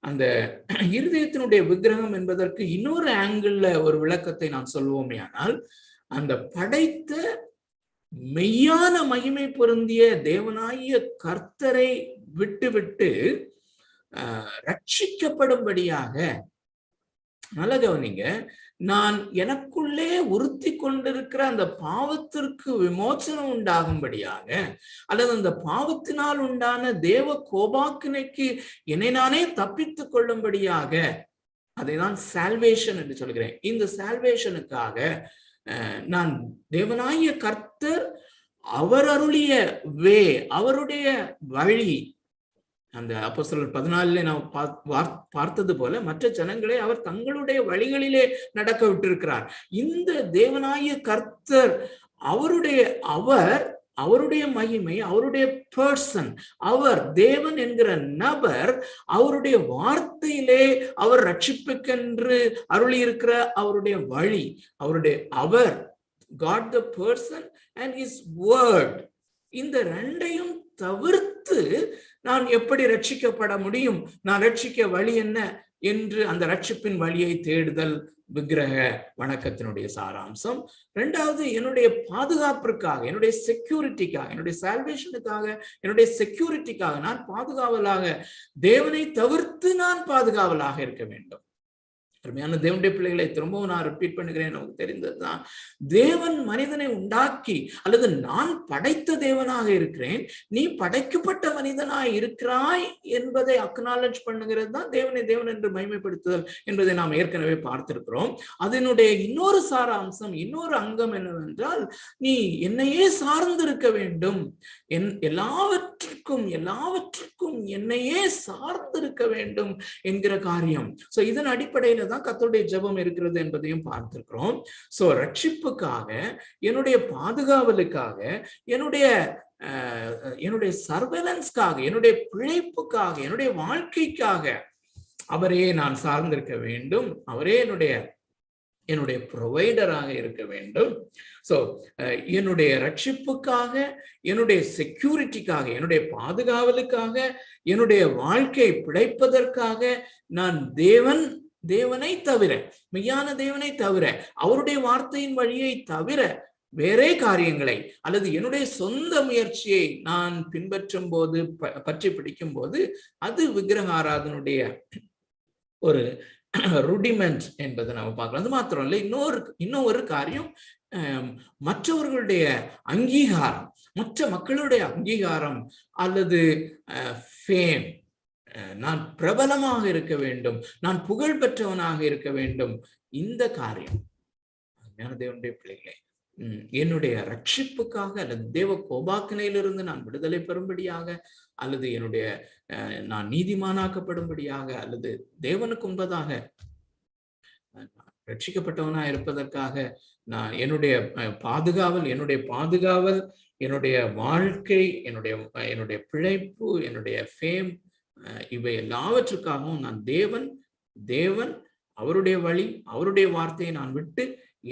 அந்த இருதயத்தினுடைய விக்கிரகம் என்பதற்கு இன்னொரு ஆங்கிள் ஒரு விளக்கத்தை நான் சொல்வோமே ஆனால், அந்த படைத்த மெய்யான மகிமை பொருந்திய தேவனாகிய கர்த்தரை விட்டு ரட்சிக்கப்படும்படியாக, நல்ல கவனிங்க, நான் எனக்குள்ளே உறுத்தி கொண்டிருக்கிற அந்த பாவத்திற்கு விமோசனம் உண்டாகும்படியாக அல்லது அந்த பாவத்தினால் உண்டான தேவ கோபாக்கினைக்கு என்னை நானே தப்பித்துக் கொள்ளும்படியாக, அதை நான் சால்வேஷன் என்று சொல்கிறேன். இந்த சால்வேஷனுக்காக நான் தேவனாகிய கர்த்தர் அவர் அருளிய அவருடைய வழி, அந்த அப்போஸ்தலர் 14 நாம் பார்த்தது போல மற்ற ஜனங்களை அவர் தங்களுடைய வழிகளிலே நடக்க விட்டிருக்கிறார். இந்த தேவனாகிய கர்த்தர் அவருடைய மகிமை, அவருடைய பர்சன், அவர் தேவன் என்கிற நபர், அவருடைய வார்த்தையிலே அவர் ரட்சிப்புக்கென்று அருளி இருக்கிற அவருடைய வழி, அவர் God the person and his word, இந்த ரெண்டையும் தவிர்த்து நான் எப்படி ரட்சிக்கப்பட முடியும், நான் ரட்சிக்க வழி என்ன என்று அந்த ரட்சிப்பின் வழியை தேடுதல் விக்கிரக வணக்கத்தினுடைய சாராம்சம். 2வது, என்னுடைய பாதுகாப்பிற்காக, என்னுடைய செக்யூரிட்டிக்காக, என்னுடைய சால்வேஷனுக்காக, என்னுடைய செக்யூரிட்டிக்காக நான் பாதுகாவலாக, தேவனை தவிர்த்து நான் பாதுகாவலாக இருக்க வேண்டும். அருமையான தேவனுடைய பிள்ளைகளை திரும்பவும் நான் ரிப்பீட் பண்ணுகிறேன், நமக்கு தெரிந்ததுதான். தேவன் மனிதனை உண்டாக்கி அல்லது நான் படைத்த தேவனாக இருக்கிறேன், நீ படைக்கப்பட்ட மனிதனாய் இருக்கிறாய் என்பதை அக்னாலஜ் பண்ணுகிறது தான் தேவனை தேவன் என்று மகிமைப்படுத்துதல் என்பதை நாம் ஏற்கனவே பார்த்திருக்கிறோம். அதனுடைய இன்னொரு சாராம்சம், இன்னொரு அங்கம் என்னவென்றால், நீ என்னையே சார்ந்திருக்க வேண்டும், எல்லாவற்றுக்கும் என்னையே சார்ந்திருக்க வேண்டும் என்கிற காரியம். சோ இதன் அடிப்படையில தான் கர்த்தருடைய ஜெபம் இருக்கிறது என்பதையும் பார்த்திருக்கிறோம். சோ ரட்சிப்புக்காக, என்னுடைய பாதுகாவலுக்காக, என்னுடைய சர்வேலன்ஸ்க்காக, என்னுடைய பிழைப்புக்காக, என்னுடைய வாழ்க்கைக்காக அவரே நான் சார்ந்திருக்க வேண்டும். அவரே என்னுடைய ப்ரொவைடராக இருக்க வேண்டும். சோ என்னுடைய ரட்சிப்புக்காக, என்னுடைய செக்யூரிட்டிக்காக, என்னுடைய பாதுகாவலுக்காக, என்னுடைய வாழ்க்கை பிழைப்பதற்காக நான் தேவனை தவிர, மெய்யான தேவனை தவிர, அவருடைய வார்த்தையின் வழியை தவிர வேறே காரியங்களை அல்லது என்னுடைய சொந்த முயற்சியை நான் பின்பற்றும் போது, பற்றி பிடிக்கும் போது, அது விக்கிரக ஆராதனுடைய ஒரு ருடிமெண்ட் என்பதை நம்ம பார்க்கலாம். அது மாத்திரம் இல்லை, இன்னொரு காரியம், மற்றவர்களுடைய அங்கீகாரம், மற்ற மக்களுடைய அங்கீகாரம் அல்லது ஃபேம், நான் பிரபலமாக இருக்க வேண்டும், நான் புகழ் பெற்றவனாக இருக்க வேண்டும். இந்த காரியம் தேவனுடைய பிள்ளைகளே, என்னுடைய ரட்சிப்புக்காக அல்லது தேவ கோபாக்கினையிலிருந்து நான் விடுதலை பெறும்படியாக, அல்லது நான் நீதிமானாக்கப்படும்படியாக, அல்லது தேவனுக்கு உண்பதாக ரட்சிக்கப்பட்டவனா இருப்பதற்காக நான் என்னுடைய பாதுகாவல், என்னுடைய வாழ்க்கை, என்னுடைய பிழைப்பு, என்னுடைய ஃபேம், இவை எல்லாவற்றுக்காகவும் நான் தேவன் அவருடைய வழி, அவருடைய வார்த்தையை நான் விட்டு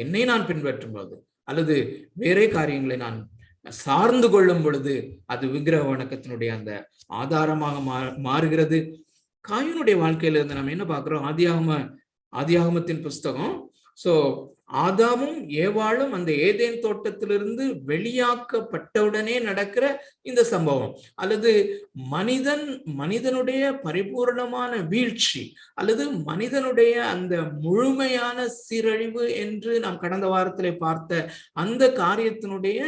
என்னை நான் பின்பற்றும் போது அல்லது வேறே காரியங்களை நான் சார்ந்து கொள்ளும் பொழுது அது விக்கிரக வணக்கத்தினுடைய அந்த ஆதாரமாக மாறுகிறது. காயினுடைய வாழ்க்கையில இருந்து நம்ம என்ன பார்க்கிறோம்? ஆதியாகமத்தின் புஸ்தகம். சோ ஆதாமும் ஏவாளும் அந்த ஏதேன் தோட்டத்திலிருந்து வெளியாக்கப்பட்டவுடனே நடக்கிற இந்த சம்பவம், அல்லது மனிதனுடைய பரிபூர்ணமான வீழ்ச்சி, அல்லது மனிதனுடைய அந்த முழுமையான சீரழிவு என்று நாம் கடந்த வாரத்திலே பார்த்த அந்த காரியத்தினுடைய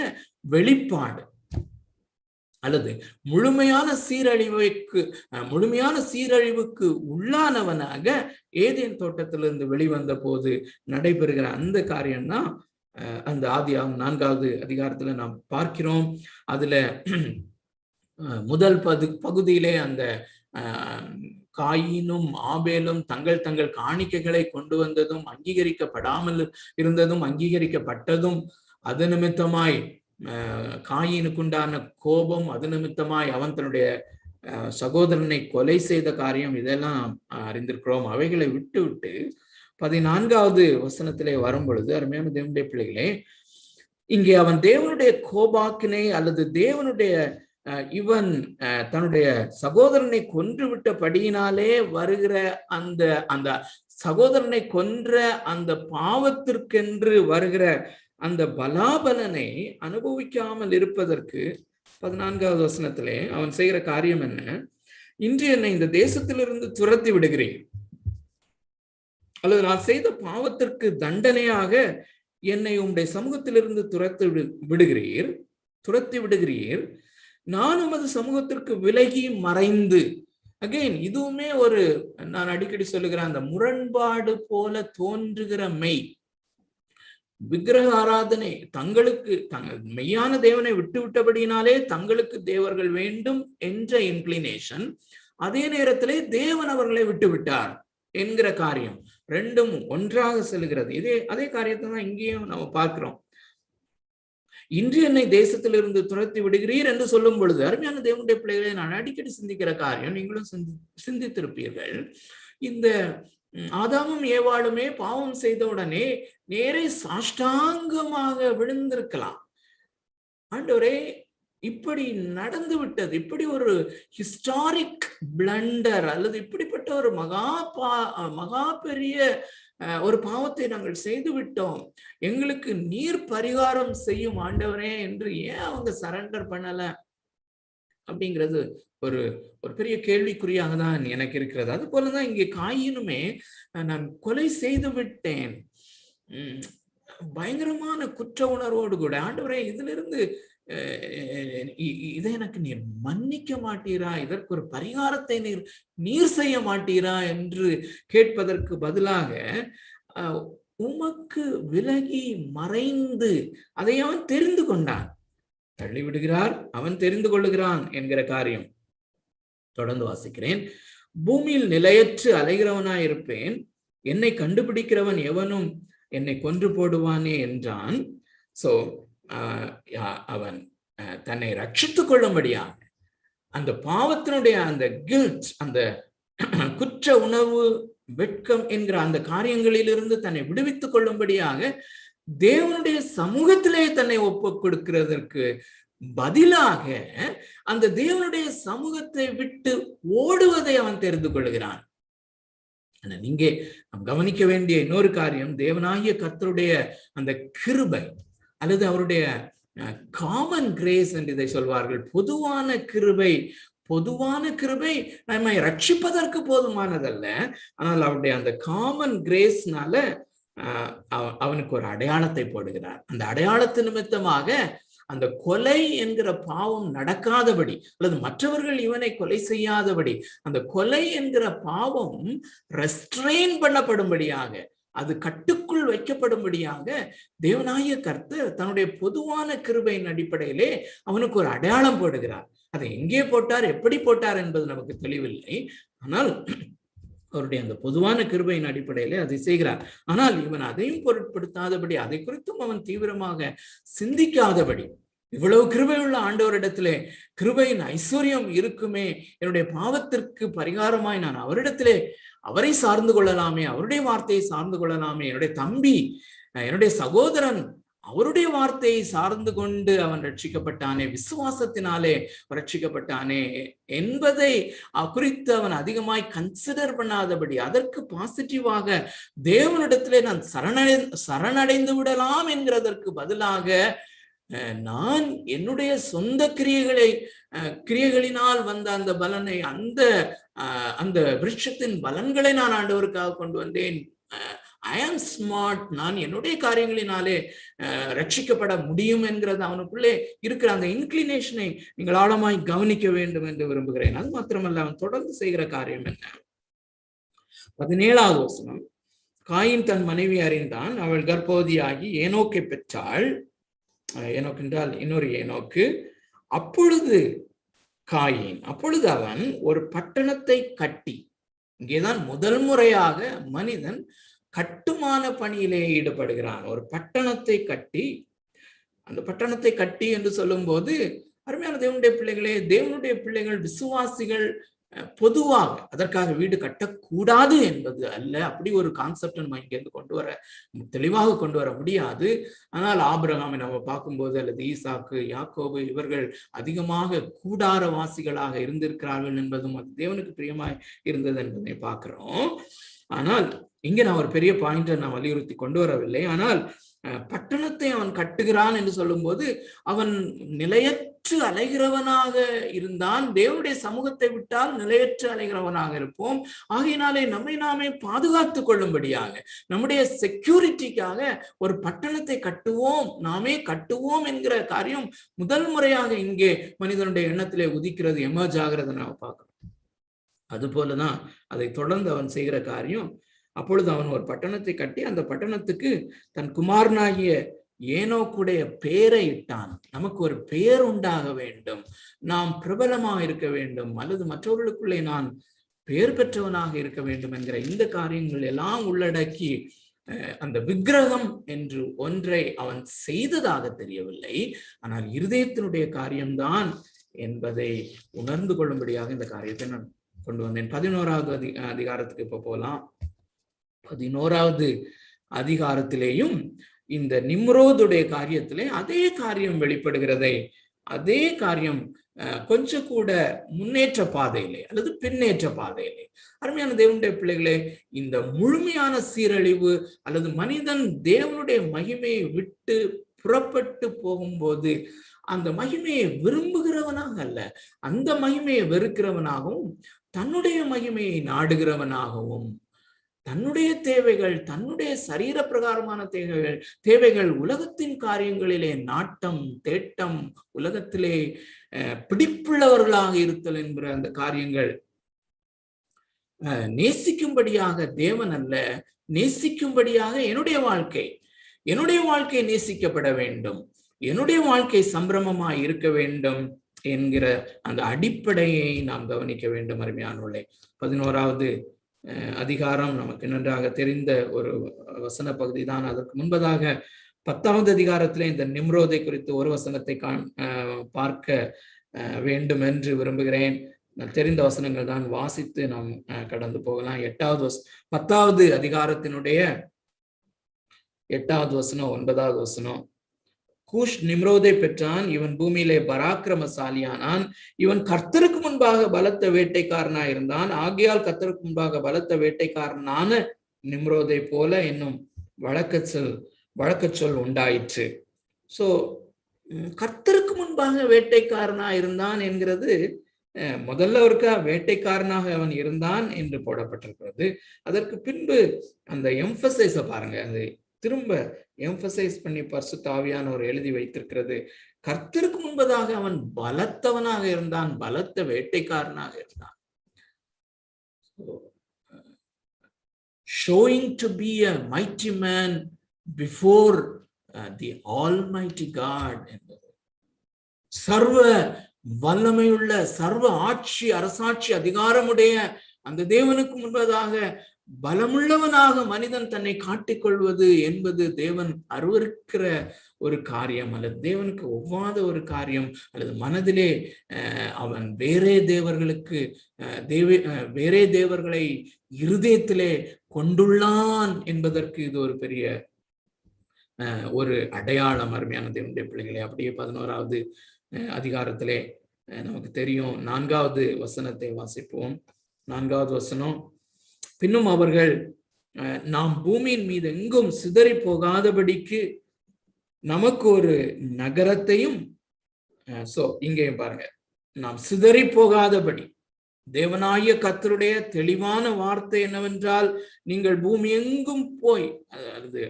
வெளிப்பாடு, அல்லது முழுமையான சீரழிவுக்கு உள்ளானவனாக ஏதேன் தோட்டத்திலிருந்து வெளிவந்த போது நடைபெறுகிற அந்த காரியம்தான் அந்த ஆதியாகமம் 4வது அதிகாரத்துல நாம் பார்க்கிறோம். அதுல முதல் பகுதியிலே அந்த காயினும் ஆபேலும் தங்கள் காணிக்கைகளை கொண்டு வந்ததும், அங்கீகரிக்கப்படாமல் இருந்ததும், அங்கீகரிக்கப்பட்டதும், அது நிமித்தமாய் காயினுக்குண்டான கோபம், அது நிமித்தமாய் அவன் தன்னுடைய சகோதரனை கொலை செய்த காரியம், இதெல்லாம் அறிந்திருக்கிறோம். அவைகளை விட்டு 14வது வசனத்திலே வரும் பொழுது, அருமையான தேவனுடைய பிள்ளைகளே, இங்கே அவன் தேவனுடைய கோபாக்கினை அல்லது தேவனுடைய இவன் தன்னுடைய சகோதரனை கொன்று விட்டபடியினாலே வருகிற அந்த சகோதரனை கொன்ற அந்த பாவத்திற்கென்று வருகிற அந்த பலாபலனை அனுபவிக்காமல் இருப்பதற்கு 14வது வசனத்திலே அவன் செய்கிற காரியம் என்ன? இன்று என்னை இந்த தேசத்திலிருந்து துரத்தி விடுகிறேன், அல்லது நான் செய்த பாவத்திற்கு தண்டனையாக என்னை உம்முடைய சமூகத்திலிருந்து துரத்தி விடுகிறீர். நான் உமது சமூகத்திற்கு விலகி மறைந்து. அகைன் இதுவுமே நான் அடிக்கடி சொல்லுகிற அந்த முரண்பாடு போல தோன்றுகிற மெய். விக்கிரக ஆராதனை, தங்களுக்கு மெய்யான தேவனை விட்டபடியினாலே தங்களுக்கு தேவர்கள் வேண்டும் என்ற இன்க்ளினேஷன், அதே நேரத்திலே தேவன் அவர்களை விட்டார் என்கிற காரியம், ரெண்டும் ஒன்றாக செல்கிறது. அதே காரியத்தை தான் இங்கேயும் நம்ம பார்க்கிறோம். இன்று என்னை தேசத்திலிருந்து துரத்தி விடுகிறீர் என்று சொல்லும் பொழுது, அருமையான தேவனுடைய பிள்ளைகளை நான் அடிக்கடி சிந்திக்கிற காரியம், நீங்களும் சிந்தித்திருப்பீர்கள். இந்த ஆதாமும் ஏவாளுமே பாவம் செய்த உடனே நேரே சாஷ்டாங்கமாக விழுந்திருக்கலாம். ஆண்டவரே, இப்படி நடந்து விட்டது, இப்படி ஒரு ஹிஸ்டாரிக் பிளண்டர் அல்லது இப்படிப்பட்ட ஒரு மகா பெரிய ஒரு பாவத்தை நாங்கள் செய்து விட்டோம், எங்களுக்கு நீர் பரிகாரம் செய்யும் ஆண்டவரே என்று ஏன் அவங்க சரண்டர் பண்ணல அப்படிங்கிறது ஒரு பெரிய கேள்விக்குறியாக தான் எனக்கு இருக்கிறது. அது போலதான் இங்கே காயினுமே, நான் கொலை செய்து விட்டேன், பயங்கரமான குற்ற உணர்வோடு கூட, ஆண்டவரே இதுல இருந்து இதை எனக்கு நீர் மன்னிக்க மாட்டீரா, இதற்கு ஒரு பரிகாரத்தை நீர் செய்ய மாட்டீரா என்று கேட்பதற்கு பதிலாக உமக்கு விலகி மறைந்து அதை அவன் தெரிந்து கொண்டான். தள்ளிவிடுகிறார், அவன் தெரிந்து கொள்ளுகிறான் என்கிற காரியம். தொடர்ந்து வாசிக்கிறேன். பூமியில் நிலையற்று அலைகிறவனாயிருப்பேன், என்னை கண்டுபிடிக்கிறவன் எவனும் என்னை கொன்று போடுவானே என்றான். சோ அவன் தன்னை ரட்சித்துக் கொள்ளும்படியாக அந்த பாவத்தினுடைய அந்த கில்ட், அந்த குற்ற உணர்வு, வெட்கம் என்கிற அந்த காரியங்களிலிருந்து தன்னை விடுவித்துக் கொள்ளும்படியாக தேவனுடைய சமூகத்திலே தன்னை ஒப்புக் கொடுக்கிறதற்கு பதிலாக அந்த தேவனுடைய சமூகத்தை விட்டு ஓடுவதை அவன் தெரிந்து கொள்கிறான். இங்கே நாம் கவனிக்க வேண்டிய இன்னொரு காரியம், தேவனாகிய கர்த்தருடைய அந்த கிருபை அல்லது அவருடைய காமன் கிரேஸ் என்று இதை சொல்வார்கள். பொதுவான கிருபை நம்மை ரட்சிப்பதற்கு போதுமானதல்ல, ஆனால் அவருடைய அந்த காமன் கிரேஸ்னால அவனுக்கு ஒரு அடையாளத்தை போடுகிறார். அந்த அடையாளத்து நிமித்தமாக அந்த கொலை என்கிற பாவம் நடக்காதபடி, அல்லது மற்றவர்கள் இவனை கொலை செய்யாதபடி, அந்த கொலை என்கிற பாவம் ரெஸ்ட்ரெயின் பண்ணப்படும்படியாக, அது கட்டுக்குள் வைக்கப்படும்படியாக தேவனாகிய கர்த்தர் தன்னுடைய பொதுவான கிருபையின் அடிப்படையிலே அவனுக்கு ஒரு அடையாளம் போடுகிறார். அதை எங்கே போட்டார், எப்படி போட்டார் என்பது நமக்கு தெளிவில்லை. ஆனால் அவருடைய அந்த பொதுவான கிருபையின் அடிப்படையிலே அதை செய்கிறார். ஆனால் இவன் அதையும் பொருட்படுத்தாதபடி, அதை குறித்தும் அவன் தீவிரமாக சிந்திக்காதபடி, இவ்வளவு கிருபை உள்ள ஆண்டவரிடத்திலே கிருபையின் ஐஸ்வர்யம் இருக்குமே, என்னுடைய பாவத்திற்கு பரிகாரமாய் நான் அவரிடத்திலே அவரை சார்ந்து கொள்ளலாமே, அவருடைய வார்த்தையை சார்ந்து கொள்ளலாமே, என்னுடைய தம்பி, என்னுடைய சகோதரன் அவருடைய வார்த்தையை சார்ந்து கொண்டு அவன் ரட்சிக்கப்பட்டானே, விசுவாசத்தினாலே ரட்சிக்கப்பட்டானே என்பதை குறித்து அவன் அதிகமாய் கன்சிடர் பண்ணாதபடி, அதற்கு பாசிட்டிவாக தேவனிடத்திலே நான் சரணடைந்து விடலாம் என்கிறதற்கு பதிலாக நான் என்னுடைய சொந்த கிரியைகளினால் வந்த அந்த பலனை, அந்த விருட்சத்தின் பலன்களை நான் ஆண்டவருக்காக கொண்டு வந்தேன். ஐ ஆம் ஸ்மார்ட், நான் என்னுடைய காரியங்களினாலே ரட்சிக்கப்பட முடியும் என்கிறது அவனுக்குள்ளே இருக்கிற அந்த இன்க்ளினேஷனை நீங்கள் ஆழமாய் கவனிக்க வேண்டும் என்று விரும்புகிறேன். அது மாத்திரமல்ல, அவன் தொடர்ந்து செய்கிற காரியம் என்ன? 17வது வசனம், காயின் தன் மனைவி அறிந்தான், அவள் கர்ப்பவதியாகி ஏனோக்கை பெற்றாள். ஏனோக்கு என்றால் இன்னொரு ஏனோக்கு. அப்பொழுது அவன் ஒரு பட்டணத்தை கட்டி, இங்கேதான் முதல் முறையாக மனிதன் கட்டுமான பணியிலே ஈடுபடுகிறான். ஒரு பட்டணத்தை கட்டி, அந்த பட்டணத்தை கட்டி என்று சொல்லும் போது அருமையான தேவனுடைய பிள்ளைகளே, தேவனுடைய பிள்ளைகள் விசுவாசிகள் பொதுவாக அதற்காக வீடு கட்டக்கூடாது என்பது அல்ல. அப்படி ஒரு கான்செப்ட் நம்ம இங்கிருந்து தெளிவாக கொண்டு வர முடியாது. ஆனால் ஆபிரகாமை நம்ம பார்க்கும்போது, அல்லது ஈசாக்கு, யாக்கோபு, இவர்கள் அதிகமாக கூடாரவாசிகளாக இருந்திருக்கிறார்கள் என்பதும் அது தேவனுக்கு பிரியமாய் இருந்தது என்பதை பார்க்கிறோம். ஆனால் இங்க நான் ஒரு பெரிய பாயிண்டை நான் வலியுறுத்தி கொண்டு வரவில்லை. ஆனால் பட்டணத்தை அவன் கட்டுகிறான் என்று சொல்லும் போது அவன் நிலையற்று அலைகிறவனாக இருந்தான். தேவனுடைய சமூகத்தை விட்டால் நிலையற்று அலைகிறவனாக இருப்போம். ஆகையினாலே நம்மை நாமே பாதுகாத்துக் கொள்ளும்படியாக, நம்முடைய செக்யூரிட்டிக்காக ஒரு பட்டணத்தை நாமே கட்டுவோம் என்கிற காரியம் முதல் முறையாக இங்கே மனிதனுடைய எண்ணத்திலே உதிக்கிறது, எமர்ஜ் ஆகிறத நாம பார்க்கிறோம். அது போலதான் அதை தொடர்ந்து அவன் செய்கிற காரியம். அப்பொழுது அவன் ஒரு பட்டணத்தை கட்டி அந்த பட்டணத்துக்கு தன் குமாரனாகிய ஏனோக்குடைய பெயரை இட்டான். நமக்கு ஒரு பெயர் உண்டாக வேண்டும், நாம் பிரபலமாக இருக்க வேண்டும், அல்லது மற்றவர்களுக்குள்ளே நான் பெயர் பெற்றவனாக இருக்க வேண்டும் என்கிற இந்த காரியங்கள் எல்லாம் உள்ளடக்கி அந்த விக்கிரகம் என்று ஒன்றை அவன் செய்ததாக தெரியவில்லை. ஆனால் இருதயத்தினுடைய காரியம்தான் என்பதை உணர்ந்து கொள்ளும்படியாக இந்த காரியத்தை நான் கொண்டு வந்தேன். 11வது அதிகாரத்துக்கு இப்ப போலாம். 11வது அதிகாரத்திலேயும் இந்த நிம்ரோதுடைய காரியத்திலே அதே காரியம் வெளிப்படுகிறதை, அதே காரியம் கொஞ்சம் கூட முன்னேற்ற பாதையிலே அல்லது பின்னேற்ற பாதையிலே. அருமையான தேவனுடைய பிள்ளைகளே, இந்த முழுமையான சீரழிவு அல்லது மனிதன் தேவனுடைய மகிமையை விட்டு புறப்பட்டு போகும்போது அந்த மகிமையை விரும்புகிறவனாக அல்ல, அந்த மகிமையை வெறுக்கிறவனாகவும் தன்னுடைய மகிமையை நாடுகிறவனாகவும், தன்னுடைய தேவைகள், தன்னுடைய சரீர பிரகாரமான தேவைகள், உலகத்தின் காரியங்களிலே நாட்டம், தேட்டம், உலகத்திலே பிடிப்புள்ளவர்களாக இருத்தல் என்கிற அந்த காரியங்கள் நேசிக்கும்படியாக தேவன் அல்ல, நேசிக்கும்படியாக என்னுடைய வாழ்க்கை நேசிக்கப்பட வேண்டும், என்னுடைய வாழ்க்கை சம்பிரமமாய் இருக்க வேண்டும் என்கிற அந்த அடிப்படையை நாம் கவனிக்க வேண்டும். அருமையானவர்களே, 11வது அதிகாரம் நமக்கு நன்றாக தெரிந்த ஒரு வசன பகுதி தான். அதற்கு முன்பதாக 10வது அதிகாரத்திலே இந்த நிம்ரோதை குறித்து ஒரு வசனத்தை பார்க்க வேண்டும் என்று விரும்புகிறேன். தெரிந்த வசனங்கள் தான், வாசித்து நாம் கடந்து போகலாம். 10வது அதிகாரத்தினுடைய 8வது வசனம், 9வது வசனம். கூஷ் நிம்ரோதை பெற்றான், இவன் பூமியிலே பராக்கிரமசாலியானான், இவன் கர்த்தருக்கு முன்பாக பலத்த வேட்டைக்காரனாய் இருந்தான், ஆகையால் கர்த்தருக்கு முன்பாக பலத்த வேட்டைக்காரனான நிம்ரோதை போல என்னும் வழக்கச்சொல் உண்டாயிற்று. சோ கர்த்தருக்கு முன்பாக வேட்டைக்காரனாய் இருந்தான் என்கிறது முதல்ல ஒருக்கா வேட்டைக்காரனாக அவன் இருந்தான் என்று போடப்பட்டிருக்கிறது. அதற்கு பின்பு அந்த எம்பசைஸ பாருங்க, அது திரும்ப எம்பசைஸ் பண்ணி பரிசுத்த ஆவியானவர் எழுதி வைத்திருக்கிறது. கர்த்தருக்கு முன்பதாக அவன் பலத்தவனாக இருந்தான், பலத்த வேட்டைக்காரனாக இருந்தான். Showing to be a mighty man before the Almighty God என்பது சர்வ வல்லமையுள்ள, சர்வ ஆட்சி, அரசாட்சி, அதிகாரமுடைய அந்த தேவனுக்கு முன்பதாக பலமுள்ளவனாக மனிதன் தன்னை காட்டிக்கொள்வது என்பது தேவன் அருவருக்கிற ஒரு காரியம், அல்லது தேவனுக்கு ஒவ்வாத ஒரு காரியம், அல்லது மனதிலே அவன் வேறே தேவர்களை இருதயத்திலே கொண்டுள்ளான் என்பதற்கு இது ஒரு பெரிய ஒரு அடையாளம். அருமையான தேவனுடைய பிள்ளைகளே, அப்படியே 11வது அதிகாரத்திலே நமக்கு தெரியும். 4வது வசனத்தை வாசிப்போம். 4வது வசனம், பின்னும் அவர்கள் நாம் பூமியின் மீது எங்கும் சிதறி போகாதபடிக்கு நமக்கு ஒரு நகரத்தையும், இங்கேயும் பாருங்க, நாம் சிதறி போகாதபடி, தேவனாகிய கர்த்தருடைய தெளிவான வார்த்தை என்னவென்றால், நீங்கள் பூமி எங்கும் போய், அது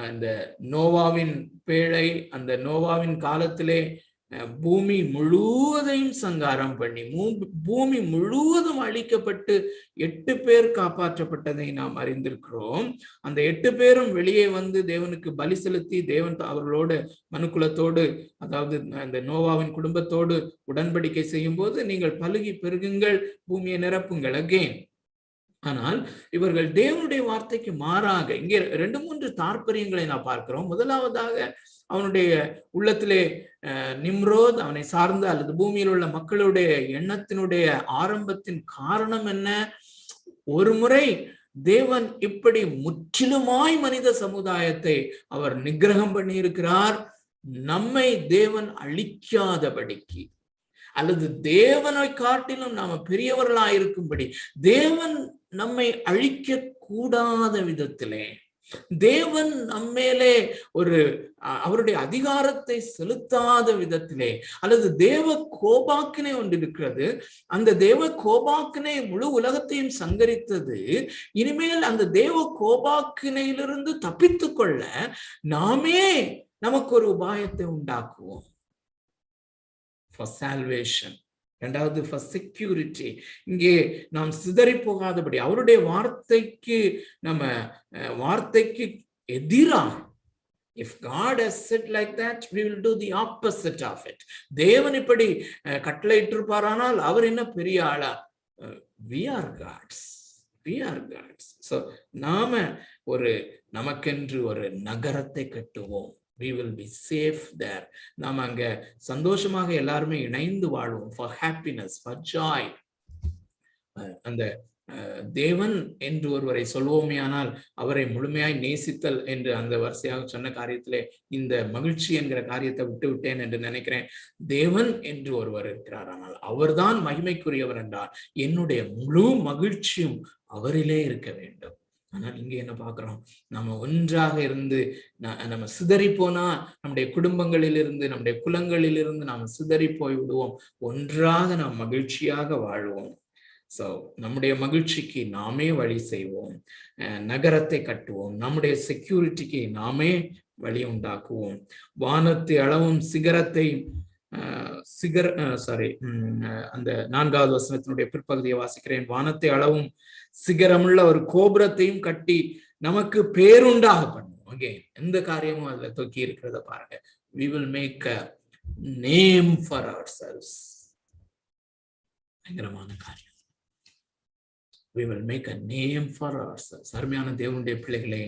அந்த நோவாவின் பேழை, அந்த நோவாவின் காலத்திலே பூமி முழுவதையும் சங்காரம் பண்ணி பூமி முழுவதும் அழிக்கப்பட்டு 8 பேர் காப்பாற்றப்பட்டதை நாம் அறிந்திருக்கிறோம். அந்த 8 பேரும் வெளியே வந்து தேவனுக்கு பலி செலுத்தி, தேவன் அவர்களோடு மனுக்குலத்தோடு, அதாவது அந்த நோவாவின் குடும்பத்தோடு உடன்படிக்கை செய்யும் போது, நீங்கள் பலுகி பெருகுங்கள், பூமியை நிரப்புங்கள் அகெயின். ஆனால் இவர்கள் தேவனுடைய வார்த்தைக்கு மாறாக இங்கே 2-3 தாற்பயங்களை நான் பார்க்கிறோம். முதலாவதாக, அவனுடைய உள்ளத்திலே நிம்ரோத், அவனை சார்ந்த அல்லது பூமியில் உள்ள மக்களுடைய எண்ணத்தினுடைய ஆரம்பத்தின் காரணம் என்ன? ஒரு முறை தேவன் இப்படி முற்றிலுமாய் மனித சமுதாயத்தை அவர் நிகிரகம் பண்ணி இருக்கிறார், நம்மை தேவன் அழிக்காதபடிக்கு, அல்லது தேவனை காட்டிலும் நாம பெரியவர்களாயிருக்கும்படி, தேவன் நம்மை அழிக்க கூடாத விதத்திலே, தேவன் நம்மேலே ஒரு அவருடைய அதிகாரத்தை செலுத்தாத விதத்திலே, அல்லது தேவ கோபாக்கினை ஒன்று இருக்கிறது. அந்த தேவ கோபாக்கினை முழு உலகத்தையும் சங்கரித்தது. இனிமேல் அந்த தேவ கோபாக்கினையிலிருந்து தப்பித்துக் கொள்ள நாமே நமக்கு ஒரு உபாயத்தை உண்டாக்குவோம். For salvation. 2வது for security. இங்கே நாம் சிதறி போகாதபடி, அவருடைய வார்த்தைக்கு நம்ம வார்த்தைக்கு எதிராக, if God has said like that, we will do the opposite of it. தேவன் இப்படி கட்டளையிட்டிருப்பாரானால் அவர் என்ன பெரிய ஆளா? We are gods. We are gods. So நாம நமக்கென்று ஒரு நகரத்தை கட்டுவோம். We will be safe there. நாம் அங்க சந்தோஷமாக எல்லாருமே இணைந்து வாழ்வோம். For happiness, for joy. அந்த தேவன் என்று ஒருவரை சொல்வோமே ஆனால் அவரை முழுமையாய் நேசித்தல் என்று அந்த வரிசையாக சொன்ன காரியத்திலே இந்த மகிழ்ச்சி என்கிற காரியத்தை விட்டு விட்டேன் என்று நினைக்கிறேன். தேவன் என்று ஒருவர் இருக்கிறார், ஆனால் அவர்தான் மகிமைக்குரியவர் என்றால் என்னுடைய முழு மகிழ்ச்சியும் அவரிலே இருக்க வேண்டும். ஆனால் இங்க என்ன பார்க்கிறோம்? நம்ம ஒன்றாக இருந்து நம்ம சிதறி போனா நம்முடைய குடும்பங்களில் இருந்து, நம்முடைய குலங்களில் இருந்து நாம சிதறி போய் விடுவோம். ஒன்றாக நாம் மகிழ்ச்சியாக வாழ்வோம். நம்முடைய மகிழ்ச்சிக்கு நாமே வழி செய்வோம், நகரத்தை கட்டுவோம், நம்முடைய செக்யூரிட்டிக்கு நாமே வழி உண்டாக்குவோம். வானத்தை அளவும் சிகரத்தை அந்த 4வது வசனத்தினுடைய பிற்பகுதியை வாசிக்கிறேன். வானத்தை அளவும் சிகரமுள்ள ஒரு கோபுரத்தையும் கட்டி நமக்கு பேருண்டாக பண்ணுவோம். அகைன் எந்த காரியமும் அதுல தொக்கி இருக்கிறத பாருங்க. We will make a name for ourselves. பயங்கரமான காரியம். We will make a name for ourselves. அருமையான தேவனுடைய பிள்ளைகளே,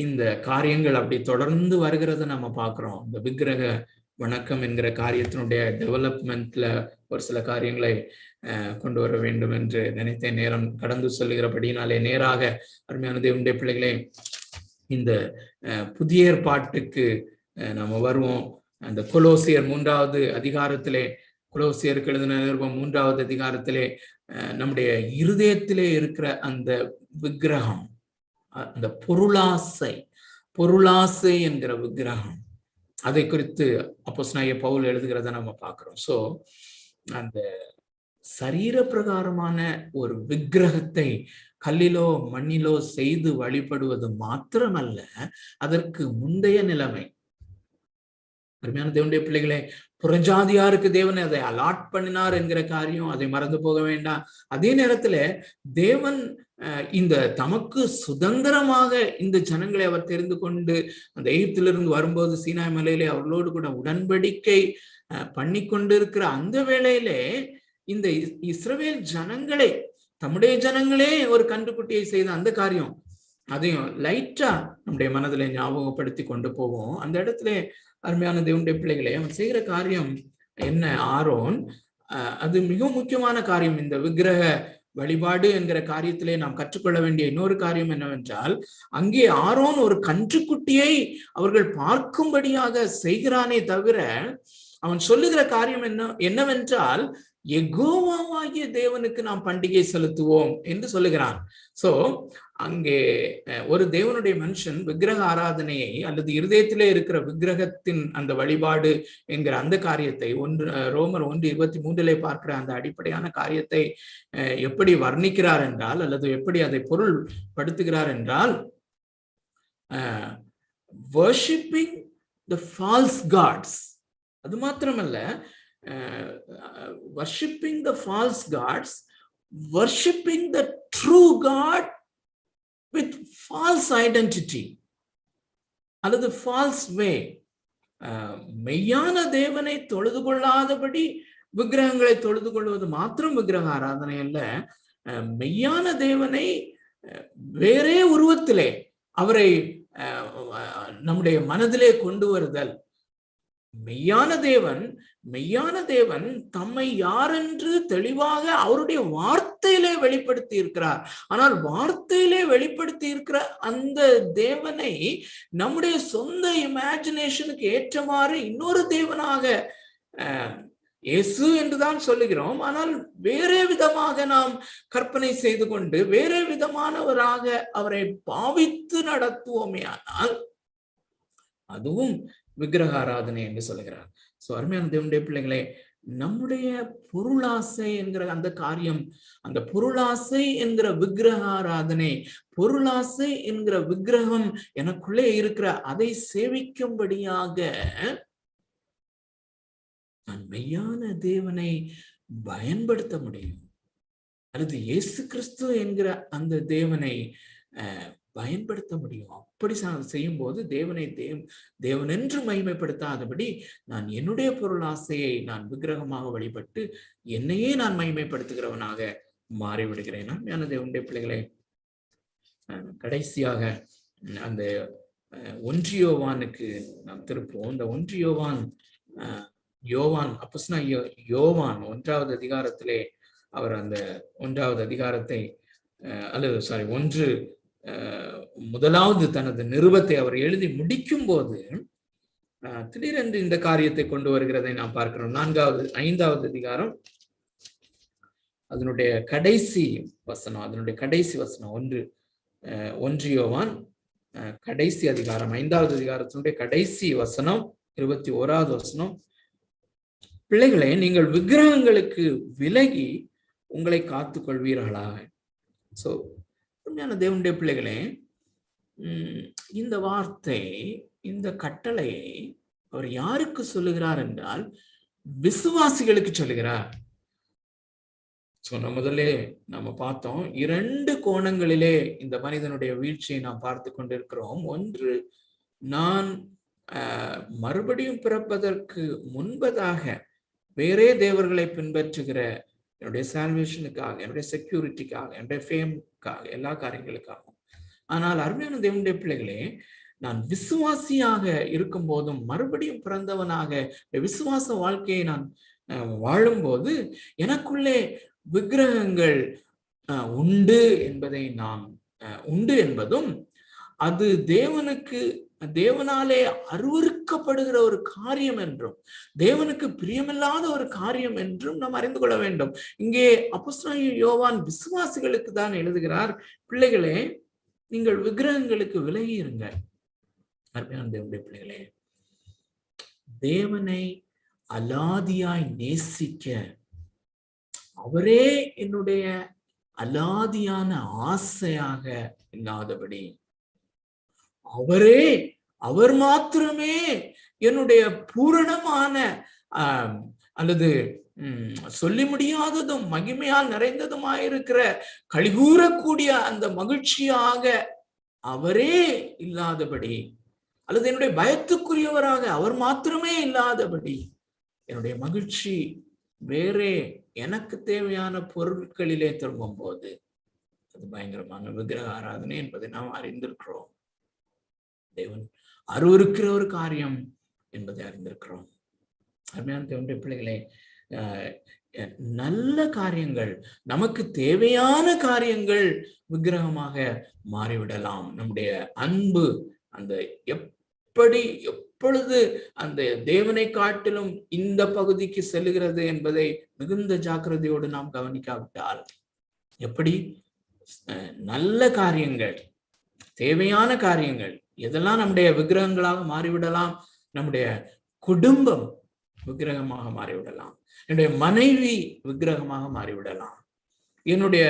இந்த காரியங்கள் அப்படி தொடர்ந்து வருகிறத நம்ம பார்க்கிறோம். இந்த விக்கிரக வணக்கம் என்கிற காரியத்தினுடைய டெவலப்மெண்ட்ல ஒரு சில காரியங்களை கொண்டு வர வேண்டும் என்று நினைத்தேன். நேரம் கடந்து சொல்லுகிறபடினாலே நேராக அருமையான தேவனுடைய பிள்ளைகளே, இந்த புதிய ஏற்பாட்டுக்கு நாம வருவோம். அந்த கொலோசியர் 3வது அதிகாரத்திலே, கொலோசியருக்கு எழுதின நிருபம் 3வது அதிகாரத்திலே நம்முடைய இருதயத்திலே இருக்கிற அந்த விக்கிரகம், அந்த பொருளாசை என்கிற விக்கிரகம், அதை குறித்து அப்போஸ்தலனாகிய பவுல் எழுதுகிறத நம்ம பார்க்கிறோம். சோ அந்த சரீர பிரகாரமான ஒரு விக்கிரகத்தை கல்லிலோ மண்ணிலோ செய்து வழிபடுவது மாத்திரமல்ல, அதற்கு முந்தைய நிலைமை. அருமையான தேவனுடைய பிள்ளைகளே, புறஜாதியாருக்கு தேவன் அதை அலாட் பண்ணினார் என்கிற காரியம் அதை மறந்து போக வேண்டாம். அதே நேரத்துல தேவன் இந்த தமக்கு சுதந்திரமாக இந்த ஜனங்களை அவர் தெரிந்து கொண்டு அந்த எகிப்திலிருந்து வரும்போது சீனாய் மலையிலே அவர்களோடு கூட உடன்படிக்கை பண்ணி கொண்டிருக்கிற அந்த வேளையிலே இந்த இஸ்ரவேல் ஜனங்களே, தம்முடைய ஜனங்களே ஒரு கன்றுக்குட்டியை செய்த அந்த காரியம், அதையும் லைட்டா நம்முடைய மனதில ஞாபகப்படுத்தி கொண்டு போவோம். அந்த இடத்துல அருமையான தேவனுடைய பிள்ளைகளே, அவன் செய்கிற காரியம் என்ன? ஆரோன், அது மிக முக்கியமான காரியம். இந்த விக்கிரக வழிபாடு என்கிற காரியத்திலே நாம் கற்றுக்கொள்ள வேண்டிய இன்னொரு காரியம் என்னவென்றால், அங்கே ஆரோன் ஒரு கன்றுக்குட்டியை அவர்கள் பார்க்கும்படியாக செய்கிறானே தவிர அவன் சொல்லுகிற காரியம் என்னவென்றால், யெகோவாகிய தேவனுக்கு நாம் பண்டிகை செலுத்துவோம் என்று சொல்லுகிறான். சோ அங்கே ஒரு தேவனுடைய மனுஷன் விக்கிரக ஆராதனையை அல்லது இருதயத்திலே இருக்கிற விக்கிரகத்தின் அந்த வழிபாடு என்கிற அந்த காரியத்தை ரோமர் 1:23 பார்க்கிற அந்த அடிப்படையான காரியத்தை எப்படி வர்ணிக்கிறார் என்றால், அல்லது எப்படி அதை பொருள் படுத்துகிறார் என்றால், worshipping the false gods. அது மாத்திரமல்ல, worshipping the false gods, worshipping the true God with false identity அல்லது false way. மெய்யான தேவனை தொழுது கொள்ளாதபடி விக்கிரகங்களை தொழுது கொள்வது மாத்திரம் விக்கிரக ஆராதனை அல்ல. மெய்யான தேவனை வேறே உருவத்திலே அவரை நம்முடைய மனதிலே கொண்டு வருதல். மெய்யான தேவன் தம்மை யாரென்று தெளிவாக அவருடைய வார்த்தையிலே வெளிப்படுத்தி இருக்கிறார். ஆனால் வார்த்தையிலே வெளிப்படுத்தி இருக்கிற அந்த தேவனை நம்முடைய சொந்த இமேஜினேஷனுக்கு ஏற்றமாறு இன்னொரு தேவனாக இயேசு என்றுதான் சொல்லுகிறோம். ஆனால் வேறே விதமாக நாம் கற்பனை செய்து கொண்டு வேறே விதமானவராக அவரை பாவித்து நடத்துவோமே, ஆனால் அதுவும் விக்கிரக ஆராதனை என்று சொல்லுகிறார். சோ அருமையான தேவனுடைய பிள்ளைகளே, நம்முடைய பொருளாசை என்கிற அந்த காரியம், அந்த பொருளாசை என்கிற விக்கிரக ஆராதனை, பொருளாசை என்கிற விக்கிரகம் எனக்குள்ளே இருக்கிற அதை சேவிக்கும்படியாக நான் மெய்யான தேவனை பயன்படுத்த முடியும், அல்லது இயேசு கிறிஸ்து என்கிற அந்த தேவனை பயன்படுத்த முடியும். அப்படி செய்யும் போது தேவனை தேவன் என்று மகிமைப்படுத்தாதபடி நான் என்னுடைய பொருளாசையை நான் விக்கிரகமாக வழிபட்டு என்னையே நான் மகிமைப்படுத்துகிறவனாக மாறிவிடுகிறேன். நான் தேவனுடைய பிள்ளைகளை, கடைசியாக அந்த 1 யோவானுக்கு நாம் திருப்போம். இந்த 1 யோவான் அப்போஸ்தலனாகிய யோவான் 1வது அதிகாரத்திலே அவர் அந்த 1வது அதிகாரத்தை அல்லது 1வது தனது நிருபத்தை அவர் எழுதி முடிக்கும் போது திடீரென்று இந்த காரியத்தை கொண்டு வருகிறதை நாம் பார்க்கிறோம். 5வது அதிகாரம் அதனுடைய கடைசி வசனம் 1 யோவான் கடைசி அதிகாரம் 5வது அதிகாரத்தினுடைய கடைசி வசனம் 21வது வசனம். பிள்ளைகளே, நீங்கள் விக்கிரகங்களுக்கு விலகி உங்களை காத்துக் கொள்வீர்களாக. சோ தேவனுடைய பிள்ளைகளே, இந்த வார்த்தை, இந்த கட்டளையை அவர் யாருக்கு சொல்லுகிறார் என்றால் விசுவாசிகளுக்கு சொல்லுகிறார். முதல்ல நம்ம பார்த்தோம், 2 கோணங்களிலே இந்த மனிதனுடைய வீழ்ச்சியை நாம் பார்த்து கொண்டிருக்கிறோம். ஒன்று, நான் மறுபடியும் பிறப்பதற்கு முன்பதாக வேறே தேவர்களை பின்பற்றுகிற என்னுடைய சால்வேஷனுக்காக, என்னுடைய செக்யூரிட்டிக்காக, என்னுடைய ஃபேமுக்காக, எல்லா காரியங்களுக்காகவும். ஆனால் அருமையான தேவனுடைய பிள்ளைகளே, நான் விசுவாசியாக இருக்கும் போதும் மறுபடியும் பிறந்தவனாக விசுவாச வாழ்க்கையை நான் வாழும்போது எனக்குள்ளே விக்கிரகங்கள் உண்டு என்பதும் அது தேவனாலே அருவருக்கப்படுகிற ஒரு காரியம் என்றும் தேவனுக்கு பிரியமில்லாத ஒரு காரியம் என்றும் நாம் அறிந்து கொள்ள வேண்டும். இங்கே அப்போஸ்தலனாகிய யோவான் விசுவாசிகளுக்கு தான் எழுதுகிறார், பிள்ளைகளே, நீங்கள் விக்கிரகங்களுக்கு விலகி இருங்க. அருமையான தேவனுடைய பிள்ளைகளே, தேவனை அலாதியாய் நேசிக்க, அவரே என்னுடைய அலாதியான ஆசையாக இல்லாதபடி, அவர் மாத்திரமே என்னுடைய பூரணமான அல்லது சொல்லி முடியாததும் மகிமையால் நிறைந்ததுமாயிருக்கிற கழிகூறக்கூடிய அந்த மகிழ்ச்சியாக அவரே இல்லாதபடி, அல்லது என்னுடைய பயத்துக்குரியவராக அவர் மாத்திரமே இல்லாதபடி, என்னுடைய மகிழ்ச்சி வேறே எனக்கு தேவையான பொருட்களிலே திரும்பும் போது அது பயங்கரமான விக்கிரக ஆராதனை என்பதை நாம் அறிந்திருக்கிறோம். தேவன் அருவருக்கிற ஒரு காரியம் என்பதை அறிந்திருக்கிறோம். அருமையான தேவனுடைய பிள்ளைகளே, நல்ல காரியங்கள், நமக்கு தேவையான காரியங்கள் விக்கிரகமாக மாறிவிடலாம். நம்முடைய அன்பு அந்த எப்பொழுது அந்த தேவனை காட்டிலும் இந்த பகுதிக்கு செல்லுகிறது என்பதை மிகுந்த ஜாக்கிரதையோடு நாம் கவனிக்காவிட்டால், எப்படி நல்ல காரியங்கள், தேவையான காரியங்கள் எதெல்லாம் நம்முடைய விக்கிரகங்களாக மாறிவிடலாம். நம்முடைய குடும்பம் விக்கிரகமாக மாறிவிடலாம், என்னுடைய மனைவி விக்கிரகமாக மாறிவிடலாம், என்னுடைய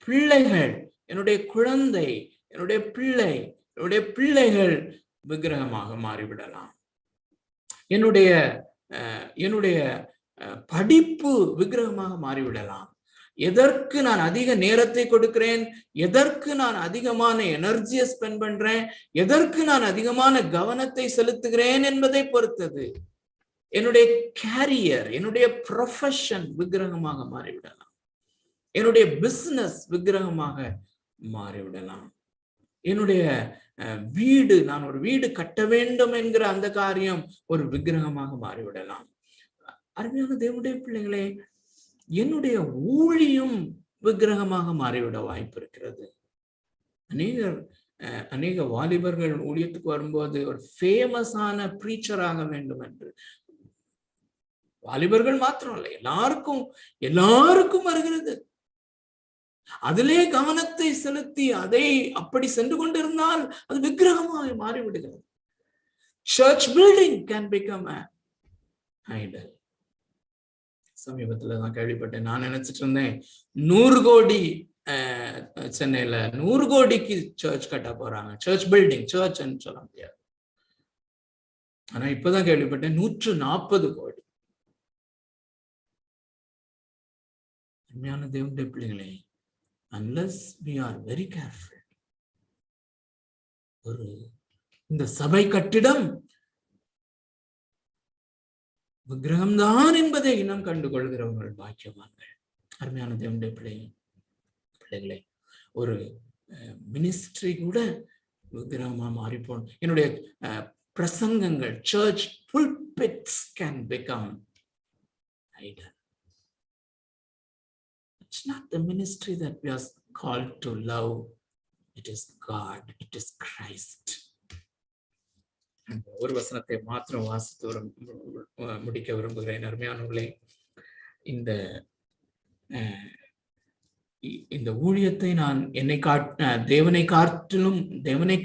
பிள்ளைகள், என்னுடைய குழந்தை, என்னுடைய பிள்ளைகள் விக்கிரகமாக மாறிவிடலாம், என்னுடைய படிப்பு விக்கிரகமாக மாறிவிடலாம். எதற்கு நான் அதிக நேரத்தை கொடுக்கிறேன், எதற்கு நான் அதிகமான எனர்ஜியை ஸ்பெண்ட் பண்றேன், எதற்கு நான் அதிகமான கவனத்தை செலுத்துகிறேன் என்பதை பொறுத்தது. என்னுடைய கேரியர், என்னுடைய ப்ரொஃபஷன் விக்கிரகமாக மாறிவிடலாம், என்னுடைய பிசினஸ் விக்கிரகமாக மாறிவிடலாம், என்னுடைய வீடு, நான் ஒரு வீடு கட்ட வேண்டும் என்கிற அந்த காரியம் ஒரு விக்கிரகமாக மாறிவிடலாம். அருமையான தேவனுடைய பிள்ளைகளே, என்னுடைய ஊழியம் விக்கிரகமாக மாறிவிட வாய்ப்பு இருக்கிறது. அநேக வாலிபர்கள் ஊழியத்துக்கு வரும்போது ஒரு ஃபேமஸான பிரீச்சராக வேண்டும் என்று, வாலிபர்கள் மாத்திரம் இல்லை, எல்லாருக்கும் வருகிறது. அதிலே கவனத்தை செலுத்தி அதை அப்படி சென்று கொண்டிருந்தால் அது விக்கிரகமாக மாறிவிடுகிறது. Search building can become an idol. சமீபத்துல நான் கேள்விப்பட்டேன். நான் நினைச்சிட்டு இருந்தேன் 100 கோடி சென்னையில 100 கோடிக்கு சர்ச் கட்ட போறாங்க, சர்ச் பில்டிங், சர்ச்ன்னு சொல்ல முடியாது. ஆனா இப்பதான் கேள்விப்பட்டேன் 140 கோடி. உண்மையான தேவனுடைய பிள்ளைகளே, unless we are very careful, இந்த சபை கட்டிடம் விக்கிரகம்தான் என்பதை இனம் கண்டுகொள்கிறவர்கள் பாக்கியவான்கள். அருமையான தேவனுடைய பிள்ளைகளே, ஒரு மினிஸ்ட்ரி கூட விக்கிரகமா மாறிப்போம். என்னுடைய பிரசங்கங்கள், search pulpits can become idol. It's not the ministry that we are called to love. It is God. It is Christ. ஒரு வசனத்தை மாத்திரம் வாசித்து முடிக்க விரும்புகிறேன். அருமையானவர்களே, இந்த ஊழியத்தை நான் தேவனை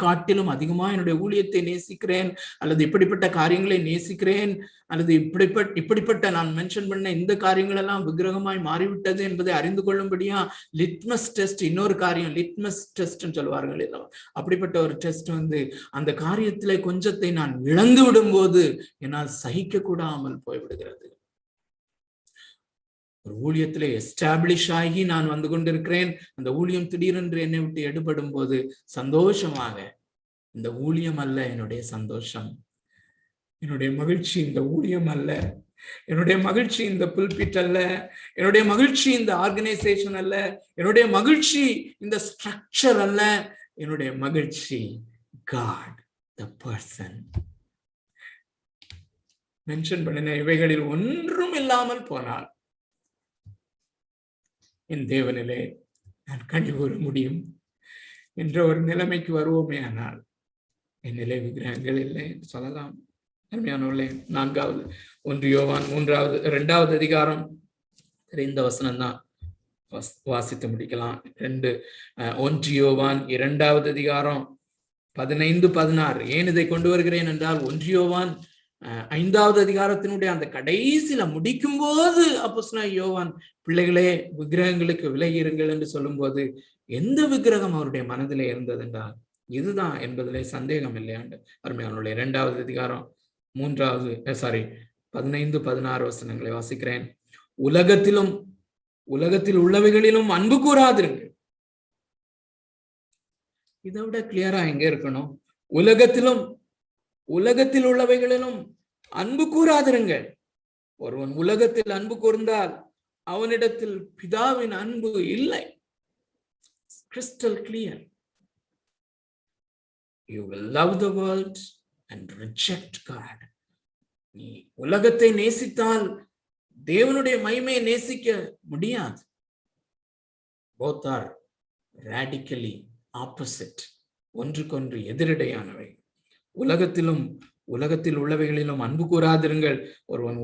காட்டிலும் அதிகமா என்னுடைய ஊழியத்தை நேசிக்கிறேன், அல்லது இப்படிப்பட்ட காரியங்களை நேசிக்கிறேன், அல்லது இப்படிப்பட்ட நான் மென்ஷன் பண்ண இந்த காரியங்கள் எல்லாம் விக்கிரகமாய் மாறிவிட்டது என்பதை அறிந்து கொள்ளும்படியா லிட்மஸ் டெஸ்ட், இன்னொரு காரியம் லிட்மஸ் டெஸ்ட் சொல்வார்கள். அப்படிப்பட்ட ஒரு டெஸ்ட் அந்த காரியத்திலே கொஞ்சத்தை நான் இழந்து விடும் போது என்னால் சகிக்க கூடாமல் போய்விடுகிறது. ஒரு ஊழியத்திலே எஸ்டாப்ளிஷ் ஆகி நான் வந்து கொண்டிருக்கிறேன், அந்த ஊழியம் திடீரென்று என்னை விட்டு எடுபடும் போது சந்தோஷமாக, இந்த ஊழியம் அல்ல என்னுடைய சந்தோஷம், என்னுடைய மகிழ்ச்சி இந்த ஊழியம் அல்ல, என்னுடைய மகிழ்ச்சி இந்த புல்பிட் அல்ல, என்னுடைய மகிழ்ச்சி இந்த ஆர்கனைசேஷன் அல்ல, என்னுடைய மகிழ்ச்சி இந்த ஸ்ட்ரக்சர் அல்ல, என்னுடைய மகிழ்ச்சி காட் த பர்சன். மென்ஷன் பண்ணின இவைகளில் ஒன்றும் இல்லாமல் போனால் என் தேவனிலே நான் கனி கூற முடியும் என்ற ஒரு நிலைமைக்கு வருவோமே ஆனால் என் நிலை விக்கிரகங்கள் இல்லை என்று சொல்லலாம். அருமையானவர்களே, 4வது 1 யோவான் 2வது அதிகாரம் தெரிந்த வசனம் தான் வாசித்து முடிக்கலாம். 1 யோவான் 2வது அதிகாரம் 15-16. ஏன் இதை கொண்டு வருகிறேன் என்றால், 1 யோவான் 5வது அதிகாரத்தினுடைய அந்த கடைசியில முடிக்கும் போது அப்போஸ்தலனாகிய யோவான், பிள்ளைகளே விக்கிரகங்களுக்கு விலகி இருங்கள் என்று சொல்லும் போது எந்த விக்கிரகம் அவருடைய மனதிலே இருந்தது என்றால் இதுதான் என்பதிலே சந்தேகம் இல்லையாண்டு. அருமையானவர்களே, 2வது அதிகாரம் 15-16 வசனங்களை வாசிக்கிறேன். உலகத்தில் உள்ளவைகளிலும் அன்பு கூறாதிருங்கள். இதை விட கிளியரா எங்க இருக்கணும்? உலகத்தில் உள்ளவைகளிலும் அன்பு கூறாதிருங்கள். ஒருவன் உலகத்தில் அன்பு கூர்ந்தால் அவனிடத்தில் பிதாவின் அன்பு இல்லை. Crystal clear. You will love the world and reject God. நீ உலகத்தை நேசித்தால் தேவனுடைய மகிமையை நேசிக்க முடியாது. both are radically opposite, ஒன்றுக்கொன்று எதிரடையானவை. உலகத்தில் உள்ளவைகளிலும் அன்பு கூறாதிருங்கள். ஒருவன்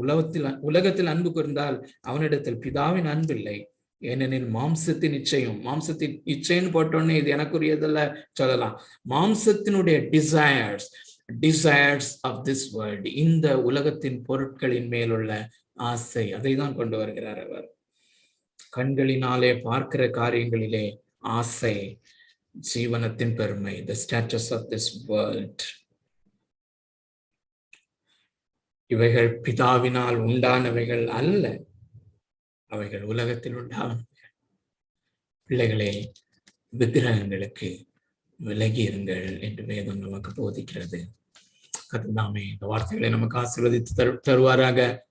உலகத்தில் அன்பு கூர்ந்தால் அவனிடத்தில் பிதாவின் அன்பு இல்லை. ஏனெனில் மாம்சத்தின் இச்சைன்னு போட்டோன்னே இது எனக்குரியதல்ல சொல்லலாம். மாம்சத்தினுடைய டிசையர்ஸ் ஆஃப் திஸ் வேர்ல்ட், இந்த உலகத்தின் பொருட்களின் மேலுள்ள ஆசை, அதை தான் கொண்டு வருகிறார் அவர். கண்களினாலே பார்க்கிற காரியங்களிலே ஆசை, ஜீவனத்தின் பெருமை, the status of this world. இவைகள் பிதாவினால் உண்டானவைகள் அல்ல, அவைகள் உலகத்தில் உண்டானவைகள். பிள்ளைகளே, விக்கிரகங்களுக்கு விலகி இருங்கள் என்று வேதம் நமக்கு போதிக்கிறது. கர்த்தர் தாமே இந்த வார்த்தைகளை நமக்கு ஆசீர்வதித்து தருவாராக.